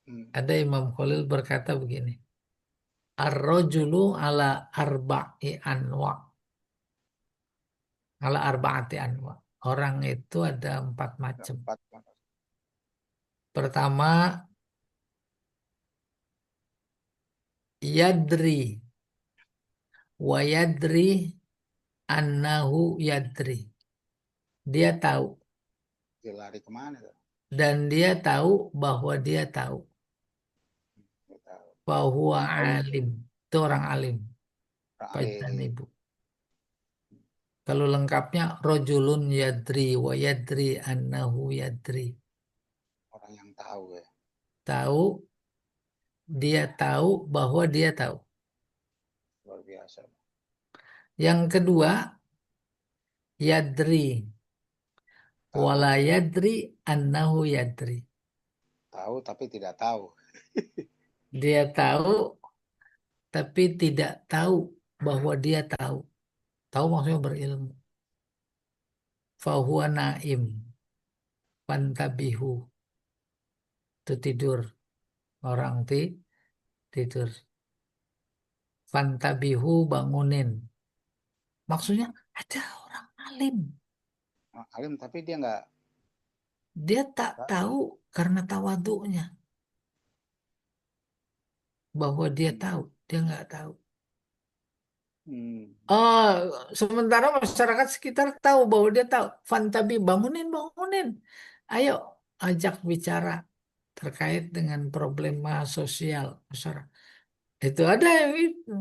Hmm. Ada Imam Khalil berkata begini, Ar-rajulu ala arba'i anwa, ala arba'ati anwa. Orang itu ada 4 macam. Dapat. Pertama, yadri, wa yadri annahu yadri. Dia tahu Dia lari kemana tuh? dan dia tahu bahwa dia tahu. Nggak tahu. Bahwa Tahu alim. Itu orang alim. orang Pajan alim, ibu. Kalau lengkapnya rojulun yadri wa yadri annahu yadri. orang yang tahu ya. Tahu, dia tahu bahwa dia tahu. Luar biasa. Yang kedua, yadri. Wala Tahu, yadri annahu yadri. tahu tapi tidak tahu. Dia tahu, tapi tidak tahu bahwa dia tahu. Tahu maksudnya berilmu. Fahuwa naim. Pantabihu. Itu tidur. Orang tidur. Fantabihu bangunin. Maksudnya ada orang alim. Alim tapi dia nggak. Dia tak tahu karena tawaduknya bahwa dia tahu. Dia nggak tahu. Hmm. Oh, sementara masyarakat sekitar tahu bahwa dia tahu. Fantabi bangunin, bangunin. Ayo ajak bicara terkait dengan problema sosial masyarakat. Itu ada yang itu.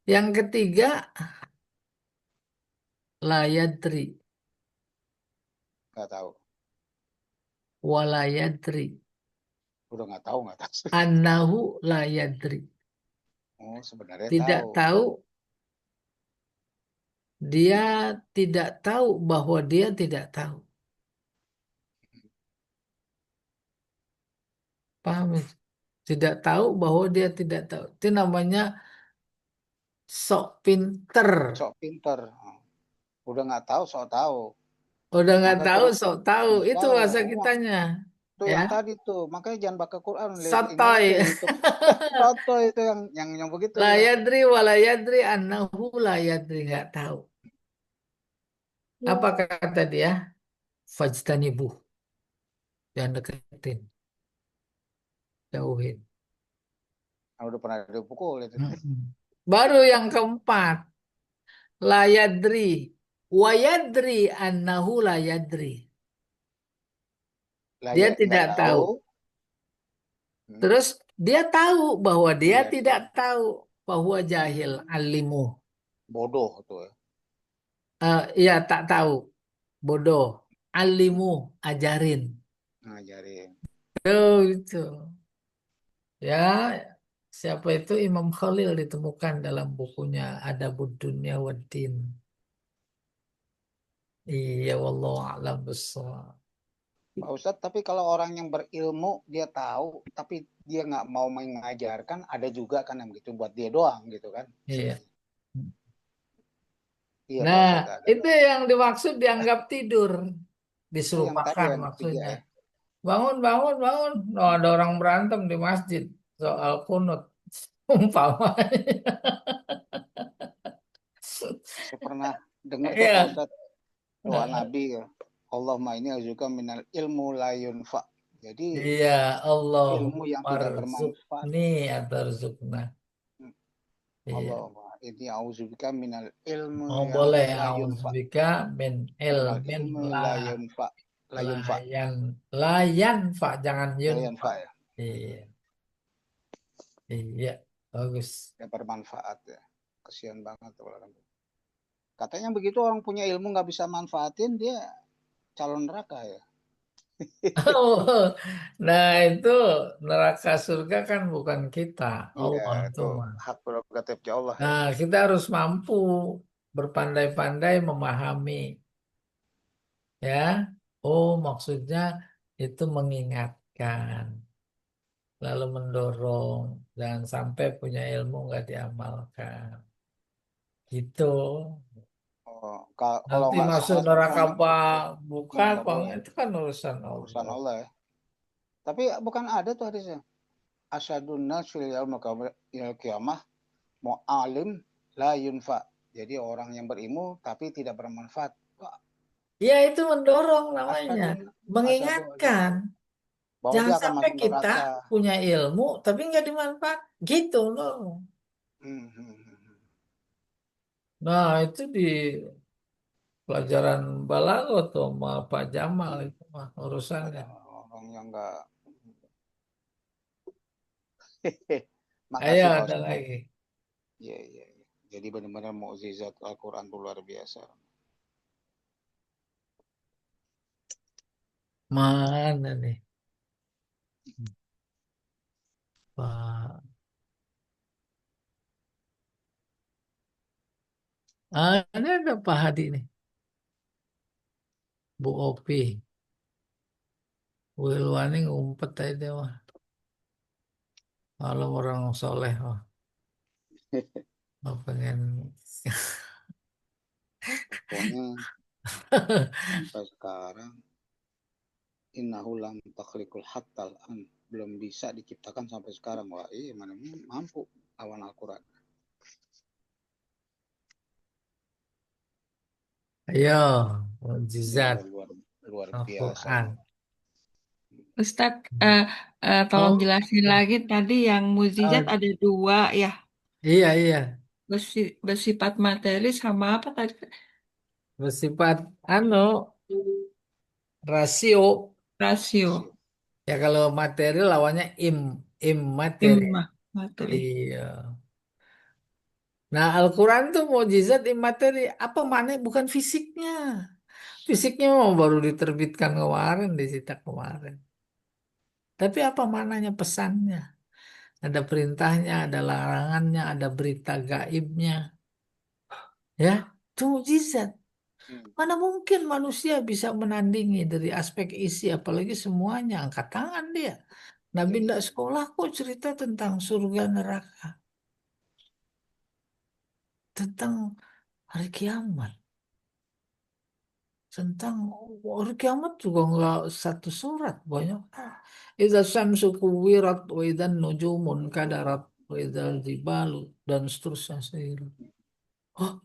Yang ketiga, layadri, Nggak tahu. walayadri, Udah nggak tahu. annahu layadri. Oh sebenarnya Tidak tahu. tahu, dia tidak tahu bahwa dia tidak tahu. Paham? Ya? Tidak tahu bahwa dia tidak tahu. Itu namanya sok pinter. Sok pinter. Oh, udah nggak tahu sok tahu. Udah nggak Maka tahu, Quran sok tahu. Itu tahu. bahasa Wah, kitanya. tuh Ya, yang tadi tuh. Makanya jangan baca Quran. Lihat ini aja tuh sotoy. YouTube. Contoh itu yang begitu La ya. yadri wa la yadri annahu la yadri. Nggak tahu. Apa kata dia? Fajtanibuh. Jangan deketin. Jauhin. Udah pernah dipukul itu. Mm-mm. Baru yang keempat, la yadri wa yadri annahu la yadri. Lah Dia ya nggak tidak tahu. tahu. Terus dia tahu bahwa dia Iya, tidak tahu, bahwa jahil alimu. bodoh tuh ya. Iya tak tahu, bodoh. Alimu, ajarin. Ngajarin. Oh, itu. Ya, siapa itu Imam Khalil ditemukan dalam bukunya Adabud Dunya Waddin. Iya, wallahu a'lam bissawab. Pak Ustadz, tapi kalau orang yang berilmu dia tahu, tapi dia nggak mau mengajarkan, ada juga kan yang begitu buat dia doang gitu kan Iya. istilahnya. Iya Pak Nah, Ustadz ada. itu yang dimaksud dianggap tidur. Oh Disuruh yang tadi makan yang ketiga maksudnya. ya. Bangun, bangun, bangun. Oh, ada orang berantem di masjid soal kunut. Umpamanya. Saya pernah dengar tuh Pak Iya. Ustadz doa Nabi ya. Allahumma ini azuka minal ilmu la yunfa. Jadi Iya, ilmu yang Allahumma tidak bermanfaat. rizukni atau rizukna. Iya. Allahumma ini auzubika minal ilmu Oh yang boleh, la yunfa. auzubillah min Minal ilmin ilmu la la yunfa. La yunfa. layan layan pak jangan La yun pak. yunfa ya. Iya, iya, bagus. Ya bermanfaat ya. Kasihan banget orang. Katanya begitu orang punya ilmu nggak bisa manfaatin dia calon neraka ya. Oh, nah itu neraka surga kan bukan kita, Iya Allah itu itu mah. hak prerogatifnya Allah ya. Nah kita harus mampu berpandai-pandai memahami, ya. Oh maksudnya itu mengingatkan, lalu mendorong, jangan sampai punya ilmu nggak diamalkan. Gitu. Oh, kalau Nanti nggak masuk salah sih neraka memang apa bukan nggak apa boleh itu kan urusan urusan Allah. Allah ya. Tapi bukan ada tuh hadisnya. Asyadun nas fil yaumil qiyamah mu'alim la yunfa. Jadi orang yang berilmu tapi tidak bermanfaat. Wah, Ya itu mendorong namanya, asyadun asyadu mengingatkan. bahwa Jangan dia akan sampai masuk kita neraka. punya ilmu tapi nggak dimanfaat. Gitu loh. Hmm, hmm, hmm. Nah itu di pelajaran balaghah tuh sama Pak Jamal Hmm. itu mah urusannya. Ada orang yang enggak. Ayo Makasih Pak ada Ustaz. lagi. Iya, iya, iya. Jadi benar-benar mukjizat Al-Quran itu luar biasa. Mana nih Pak? Ini ada Pak Hadi nih. Bu Opi. Wilwani ngumpet aja deh mah. Kalau orang soleh mah. Nggak pengen. Pokoknya sampai sekarang innahu lam takhliqul hattal an belum bisa diciptakan sampai sekarang. Wah, iya mana mampu awan Al-Quran. Ayo, Iya, mukjizat luar luar biasa Al-Quran. ini. Ustadz, tolong Oh, jelasin lagi tadi yang mukjizat oh, ada dua ya, iya iya. bersifat materi sama apa tadi? Bersifat rasio. Rasio, Siap. Ya kalau materi lawannya im materi. imah, materi. Iya. Nah, Al-Quran tuh mukjizat imateri. Apa maknanya? Bukan fisiknya. Fisiknya mau baru diterbitkan kemarin, disita kemarin. Tapi apa maknanya pesannya? Ada perintahnya, ada larangannya, ada berita gaibnya. Ya, itu mukjizat. Hmm, Mana mungkin manusia bisa menandingi dari aspek isi, apalagi semuanya angkat tangan dia. Nabi iya, tidak iya. sekolah kok cerita tentang surga neraka, tentang hari kiamat, tentang hari kiamat juga nggak satu surat banyak. Idza syamsu kuwirat wa idzan nujumun kadarat wa idzal jibalu dan seterusnya. Oh,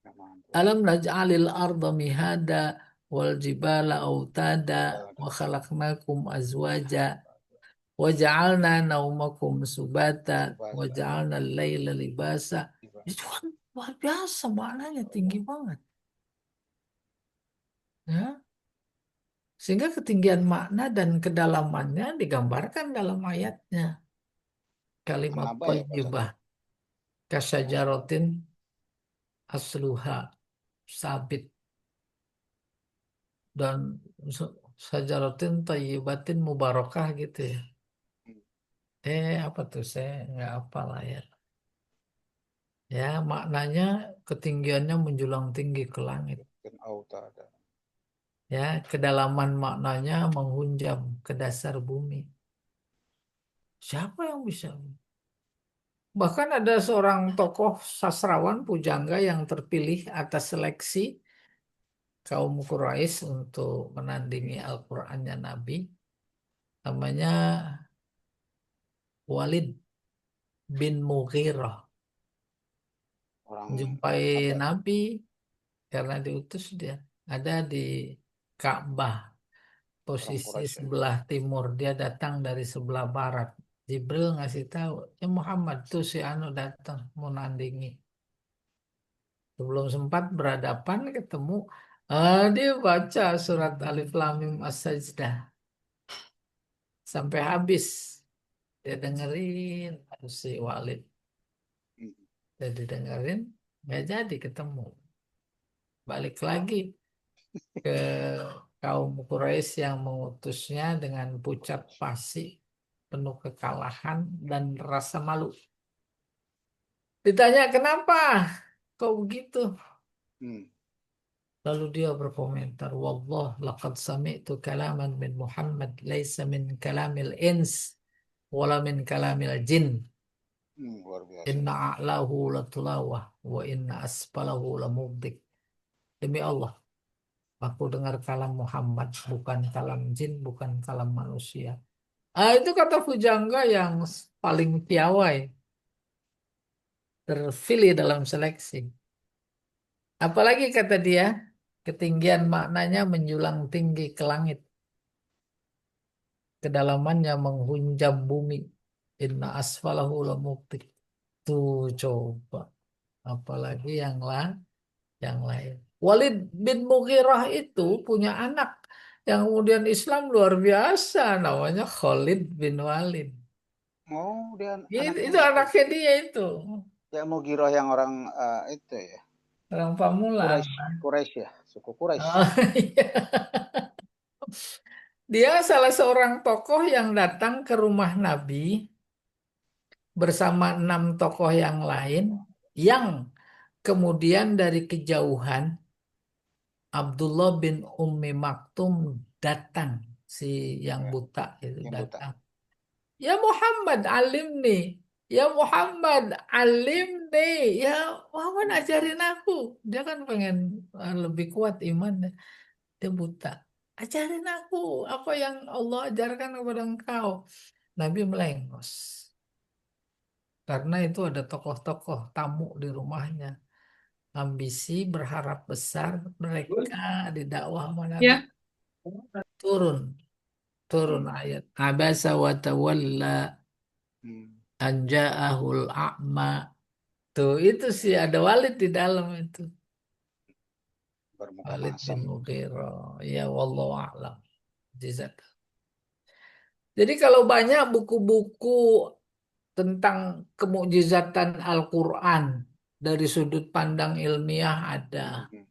Nggak mampu. alam naj'alil arda mihada wal jibala autada Kalau ada wa khalaqnakum azwaja Waja'alna naumakum subata Bahasa waja'alna al-laila libasa. Itu kan luar biasa maknanya tinggi banget. Ya. Sehingga ketinggian makna dan kedalamannya digambarkan dalam ayatnya. Kalimat Kenapa ya Pak Ustadz? thayyibah kasyajarotin asluha sabit dan sajarotin thayyibatin mubarakah gitu ya. Apa tuh saya nggak apa lah ya. Ya maknanya ketinggiannya menjulang tinggi ke langit. Dan auta ada. Ya kedalaman maknanya menghunjam ke dasar bumi. Siapa yang bisa? Bahkan ada seorang tokoh sastrawan pujangga yang terpilih atas seleksi kaum Quraisy untuk menandingi Al-Qur'annya Nabi. Namanya Walid bin Mughirah. Orang Menjumpai apa? Nabi karena diutus dia. Ada di Ka'bah. Orang Posisi Quraisy ya. sebelah timur. Dia datang dari sebelah barat. Jibril ngasih tahu, ya Muhammad tuh si Anu datang mau nandingi. Sebelum sempat berhadapan ketemu, dia baca surat Alif Lam Mim As-Sajdah sampai habis. Dia dengerin si Walid, Hmm. dia didengerin, nggak jadi ketemu. Balik lagi ke kaum Quraisy yang mengutusnya dengan pucat pasi, penuh kekalahan dan rasa malu. Ditanya kenapa? Kok begitu? Hmm. Lalu dia berkomentar, Wallah, laqad sami'tu kalaman min Muhammad, laisa min kalamil ins, wala min kalamil jin. Luar biasa. Inna a'lahu latulawah, wa inna asfalahu lamubdik. Demi Allah, aku dengar kalam Muhammad, bukan kalam jin, bukan kalam manusia. Itu kata Pujangga yang paling piawai, terpilih dalam seleksi. Apalagi kata dia, ketinggian maknanya menjulang tinggi ke langit. Kedalamannya menghunjam bumi. Inna asfalahu lamuktik. Tuh coba. Apalagi yang lain. Walid bin Mughirah itu punya anak yang kemudian Islam luar biasa. Namanya Khalid bin Walid. Oh, dia Itu anaknya anaknya dia itu. ya Mugiroh yang orang itu ya. Orang Pamulang. Quraisy ya, suku Quraisy. Oh, iya. Dia salah seorang tokoh yang datang ke rumah Nabi bersama 6 tokoh yang lain yang kemudian dari kejauhan Abdullah bin Ummi Maktum datang, si yang Ya, buta itu yang buta. datang. Ya Muhammad alimni, ya Muhammad alimni, ya Muhammad ajarin aku. Dia kan pengen lebih kuat imannya. Dia buta. Ajarin aku apa yang Allah ajarkan kepada engkau. Nabi melengos. Karena itu ada tokoh-tokoh tamu di rumahnya. Ambisi berharap besar mereka di dakwah Nabi. Ya, Turun, turun Hmm. ayat. Abasa wa tawalla Hmm. anja'ahul a'ma. Tuh itu sih ada Walid di dalam itu. Bermuka Walid bin masam. Mughirah. Ya wallahu a'lam. Jizat. Jadi kalau banyak buku-buku tentang kemukjizatan Al-Quran dari sudut pandang ilmiah ada. Hmm.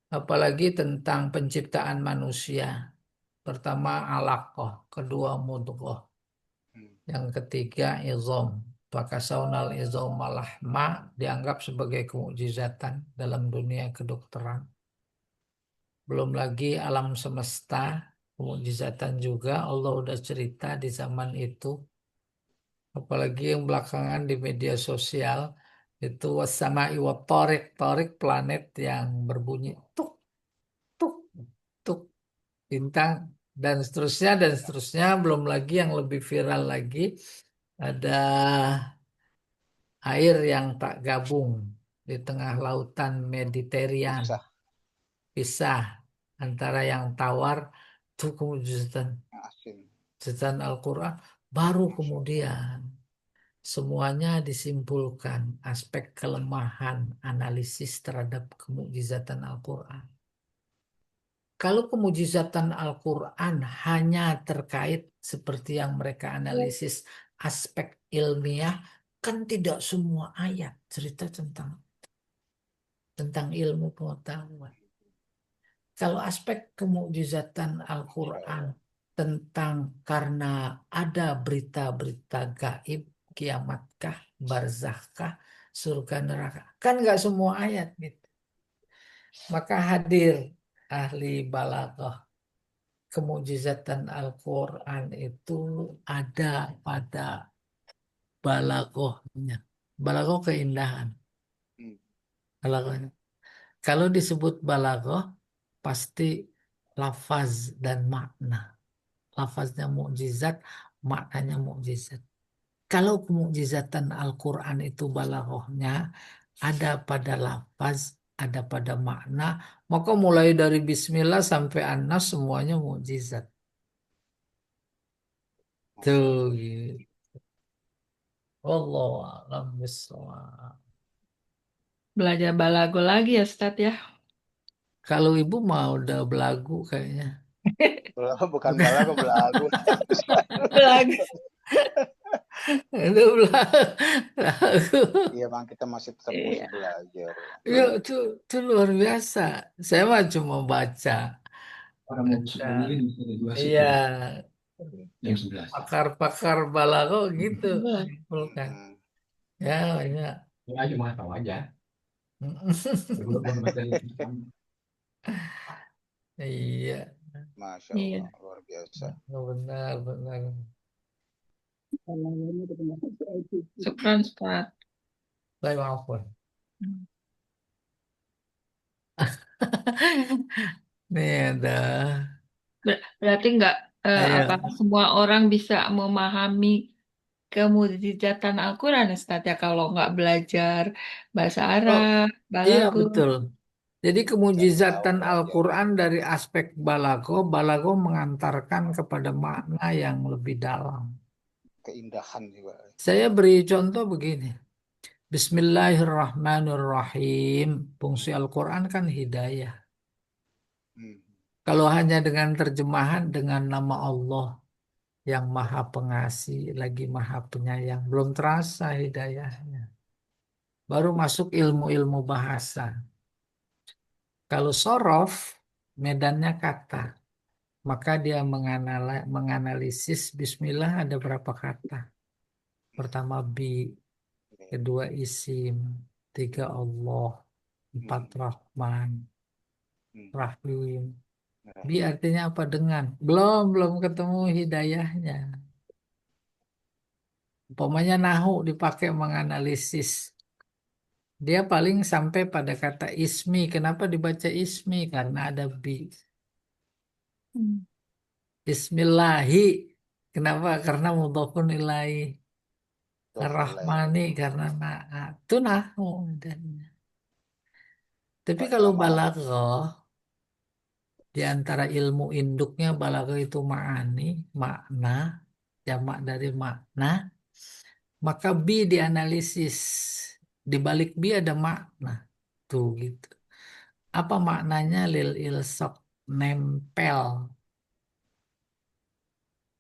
Apalagi tentang penciptaan manusia. Pertama alaqah, kedua mudghah, Hmm. yang ketiga izom. Fakasaunal izom malahma dianggap sebagai kemukjizatan dalam dunia kedokteran. Belum lagi alam semesta, kemukjizatan juga Allah udah cerita di zaman itu. Apalagi yang belakangan di media sosial itu wasama'i wa torik, torik planet yang berbunyi tuk tuk tuk bintang dan seterusnya. Belum lagi yang lebih viral lagi ada air yang tak gabung di tengah lautan Mediterranean, Bisa pisah antara yang tawar itu kemujizatan. yang asin. mukjizatan Al-Quran, baru kemudian semuanya disimpulkan aspek kelemahan analisis terhadap kemukjizatan Al-Quran. Kalau kemukjizatan Al-Quran hanya terkait seperti yang mereka analisis aspek ilmiah, kan tidak semua ayat cerita tentang ilmu pengetahuan. Kalau aspek kemukjizatan Masya Al-Quran Allah. tentang karena ada berita-berita gaib, kiamatkah, barzahkah, surga neraka, kan nggak semua ayat gitu. Maka hadir ahli balaghah. Kemukjizatan Al-Quran itu ada pada balaghahnya. Balaghah keindahan. Hmm. Balaghahnya. Kalau disebut balaghah, pasti lafaz dan makna. Lafaznya mukjizat, maknanya mukjizat. Kalau kemukjizatan Al-Quran itu balaghahnya ada pada lafaz, ada pada makna, maka mulai dari Bismillah sampai An-Nas semuanya mukjizat. Masya Tuh, Allah. gitu. Wallahu a'lam bishawab. Belajar balago lagi ya, Ustaz ya. Kalau ibu mah udah belagu kayaknya. Bukan Bukan, balago, belagu. Balago. itu belagu. Iya bang, kita masih tetap Iya. mesti belajar. Ya, itu luar biasa. Saya mah cuma baca. Orang mau besok Baca. pagi kan bisa ada dua Iya, shift jam 11. pakar-pakar balago gitu. Bukan. Hmm. Ya, ya. Ya cuma tahu aja. Baru baca itu. Iya, Masya Iya. Allah, luar biasa. benar, benar. Syukran, Ustaz. Saya maafkan. Nih ada. Berarti nggak Ayo. apakah semua orang bisa memahami kemujizatan Al-Quran, Ustaz ya, kalau nggak belajar bahasa Oh, Arab, iya balago. betul. Jadi Cari tahu kemujizatan belajar. Al-Quran dari aspek balago mengantarkan kepada makna yang lebih dalam. Keindahan juga. Saya beri contoh begini. Bismillahirrahmanirrahim. Fungsi Al-Quran kan hidayah. Hmm. Kalau hanya dengan terjemahan dengan nama Allah yang maha pengasih, lagi maha penyayang, belum terasa hidayahnya. Baru masuk ilmu-ilmu bahasa. Kalau sorof, medannya kata. Maka dia menganalisis Bismillah ada berapa kata. Pertama bi, kedua isim, tiga Allah, empat Hmm. Rahman, Hmm. Rahim. Bi Rahim. artinya apa? Dengan. Belum ketemu hidayahnya. Umpamanya nahu dipakai menganalisis. Dia paling sampai pada kata ismi. Kenapa dibaca ismi? Karena ada bi. Hmm. Bismillahi. Kenapa? Karena mudhafun ilaih. Taufiq Ar-Rahmani karena itu nahu. Tapi Pak, kalau maaf. balaghah, di antara ilmu induknya balaghah itu ma'ani, makna, jamak dari makna, maka bi dianalisis. Di balik bi ada makna. Tuh gitu. Apa maknanya lil ilsaq? Nempel.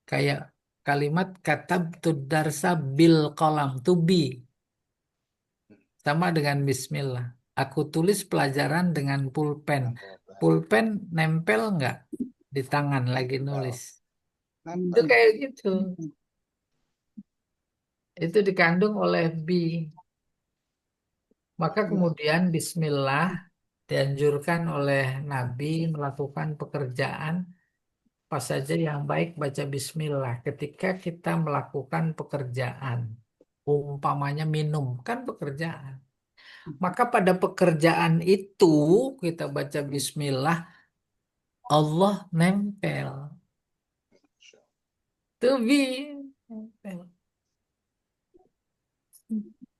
Kayak kalimat katabtu darsa bil qalam, to be. Sama dengan bismillah. Aku tulis pelajaran dengan pulpen. Dengan pulpen. Pulpen nempel nggak di tangan lagi Nempel. nulis? Itu Nempel. kayak gitu. Itu dikandung oleh bi. Maka kemudian bismillah dianjurkan oleh Nabi melakukan pekerjaan apa saja yang baik baca bismillah. Ketika kita melakukan pekerjaan, umpamanya minum, kan pekerjaan. Maka pada pekerjaan itu kita baca bismillah, Allah nempel. To be nempel.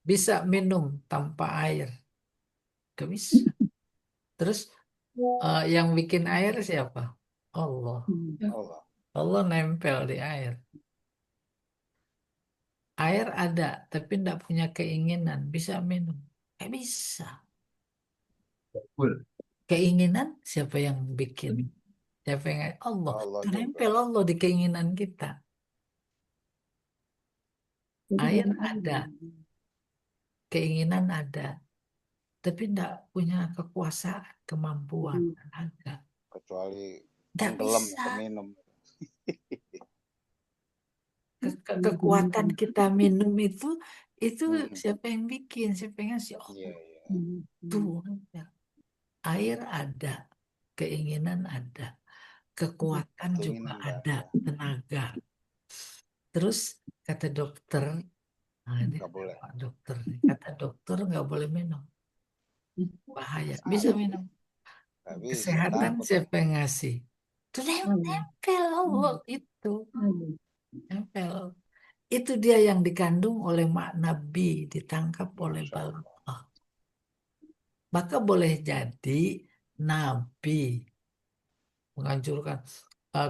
Bisa minum tanpa air. Gak bisa. Terus yang bikin air siapa? Allah. Allah. Allah nempel di air. Air ada, tapi tidak punya keinginan. Bisa minum? Nggak bisa. Full. Keinginan siapa yang bikin? Siapa yang Allah? Allah Itu juga. nempel Allah di keinginan kita. Air ada, keinginan ada, tapi tidak punya kekuasaan, kemampuan. Ada. Kecuali Tidak tenggelam bisa. bisa minum. Kekuatan kita minum itu Mhm. siapa yang bikin? Siapa yang ngasih? Iya, Allah. iya. Tuh, air ada, keinginan ada, kekuatan juga Keinginan nggak ada, ada. tenaga. Terus kata dokter, nah ini Nggak boleh. Pak dokter, nih, kata dokter nggak boleh minum, bahaya. Masa Bisa minum. nggak bisa, Kesehatan takut. siapa yang ngasih? Itu nempel Allah itu, nempel. Itu dia yang dikandung oleh mak Nabi, ditangkap oleh Masya Allah. balak. Maka boleh jadi Nabi menganjurkan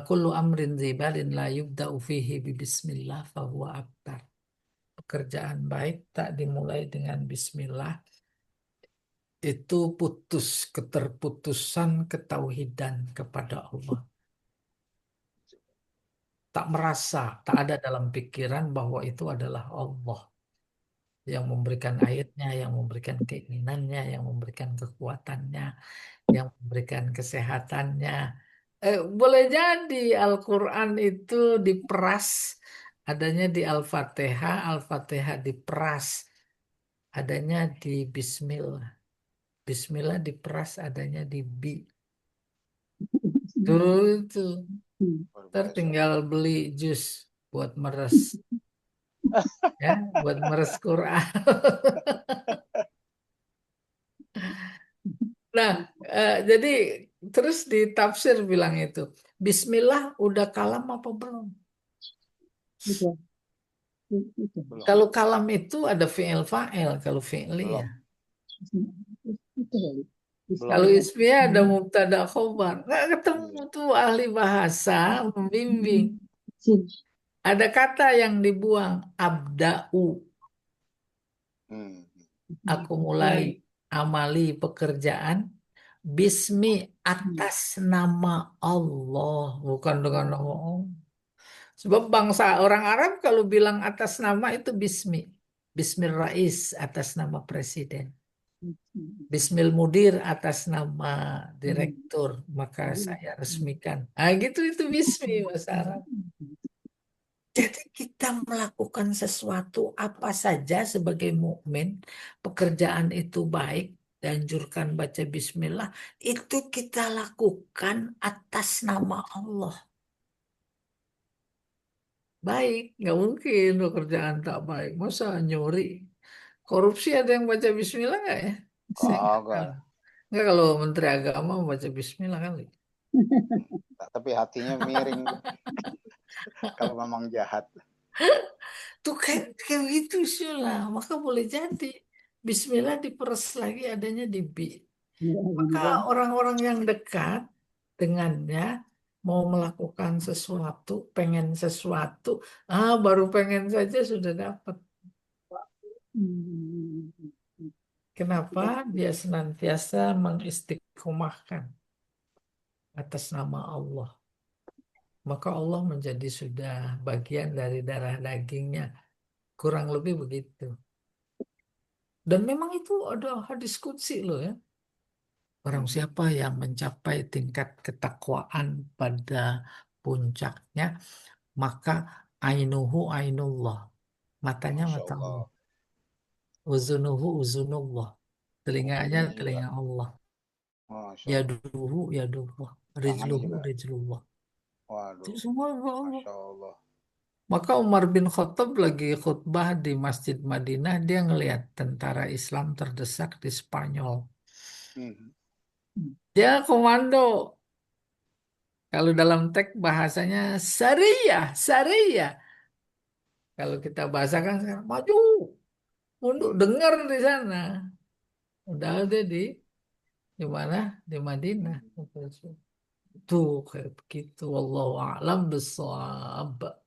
kullu amrin zibalin la yubda'u fihi bismillah fahuwa abtar. Pekerjaan baik tak dimulai dengan bismillah itu putus, keterputusan ketauhidan kepada Allah. Tak merasa, tak ada dalam pikiran bahwa itu adalah Allah yang memberikan airnya, yang memberikan keinginannya, yang memberikan kekuatannya, yang memberikan kesehatannya. Boleh jadi Al-Quran itu diperas, adanya di Al-Fatihah, Al-Fatihah diperas, adanya di Bismillah. Bismillah diperas, adanya di Bi. Tuh. Luar Ntar biasa. tinggal beli jus buat meres. Ya, buat meres Quran. Nah, jadi terus di tafsir bilang itu, Bismillah udah kalam apa belum? Belum. Kalau kalam itu ada fi'il fa'il, kalau fi'li ya. Belum. Kalau ismiyah ada mubtada khobar. Nggak ketemu Iya. tuh ahli bahasa membimbing. Ada kata yang dibuang, abda'u. Hmm. Aku mulai amali pekerjaan bismi atas nama Allah, bukan dengan nama Allah. Sebab bangsa orang Arab kalau bilang atas nama itu bismi. Bismil Rais atas nama presiden. Bismil Mudir atas nama direktur, maka saya resmikan. Ah gitu itu bismi bahasa Arab. Jadi kita melakukan sesuatu apa saja sebagai mukmin, pekerjaan itu baik, dianjurkan baca bismillah, itu kita lakukan atas nama Allah. Baik, nggak mungkin pekerjaan tak baik. Masa nyuri? Korupsi ada yang baca bismillah nggak ya? Saya nggak Kagak. tahu. Nggak kalau Menteri Agama baca bismillah kali. Tapi hatinya miring kalau memang jahat. Tuh kayak gitu sih lah. Maka boleh jadi. Bismillah diperes lagi adanya di bi. Maka orang-orang yang dekat dengannya mau melakukan sesuatu, pengen sesuatu, baru pengen saja sudah dapat. Kenapa? Dia senantiasa mengistiqomahkan atas nama Allah. Maka Allah menjadi sudah bagian dari darah dagingnya. Kurang lebih begitu. Dan memang itu ada hadis qudsi loh ya. Barang siapa yang mencapai tingkat ketakwaan pada puncaknya, maka ainuhu ainullah. Matanya Masya mata Allah. Allah. Uzunuhu uzunullah. Telinganya Kupingnya juga. telinga Allah. Masya Allah. Yaduhu yadullah. Tangannya Rijluhu juga. rijlullah. Itu Waduh. semua Allah. Masya Allah. Maka Umar bin Khattab lagi khutbah di Masjid Madinah, dia ngelihat tentara Islam terdesak di Spanyol. Hmm. Dia komando. Kalau dalam teks bahasanya Sariyah, Sariyah. Kalau kita bahasakan sekarang, maju, mundur, dengar di sana. Udah ada di mana? Di Madinah. Tuh kayak begitu. Wallahu a'lam bishawab.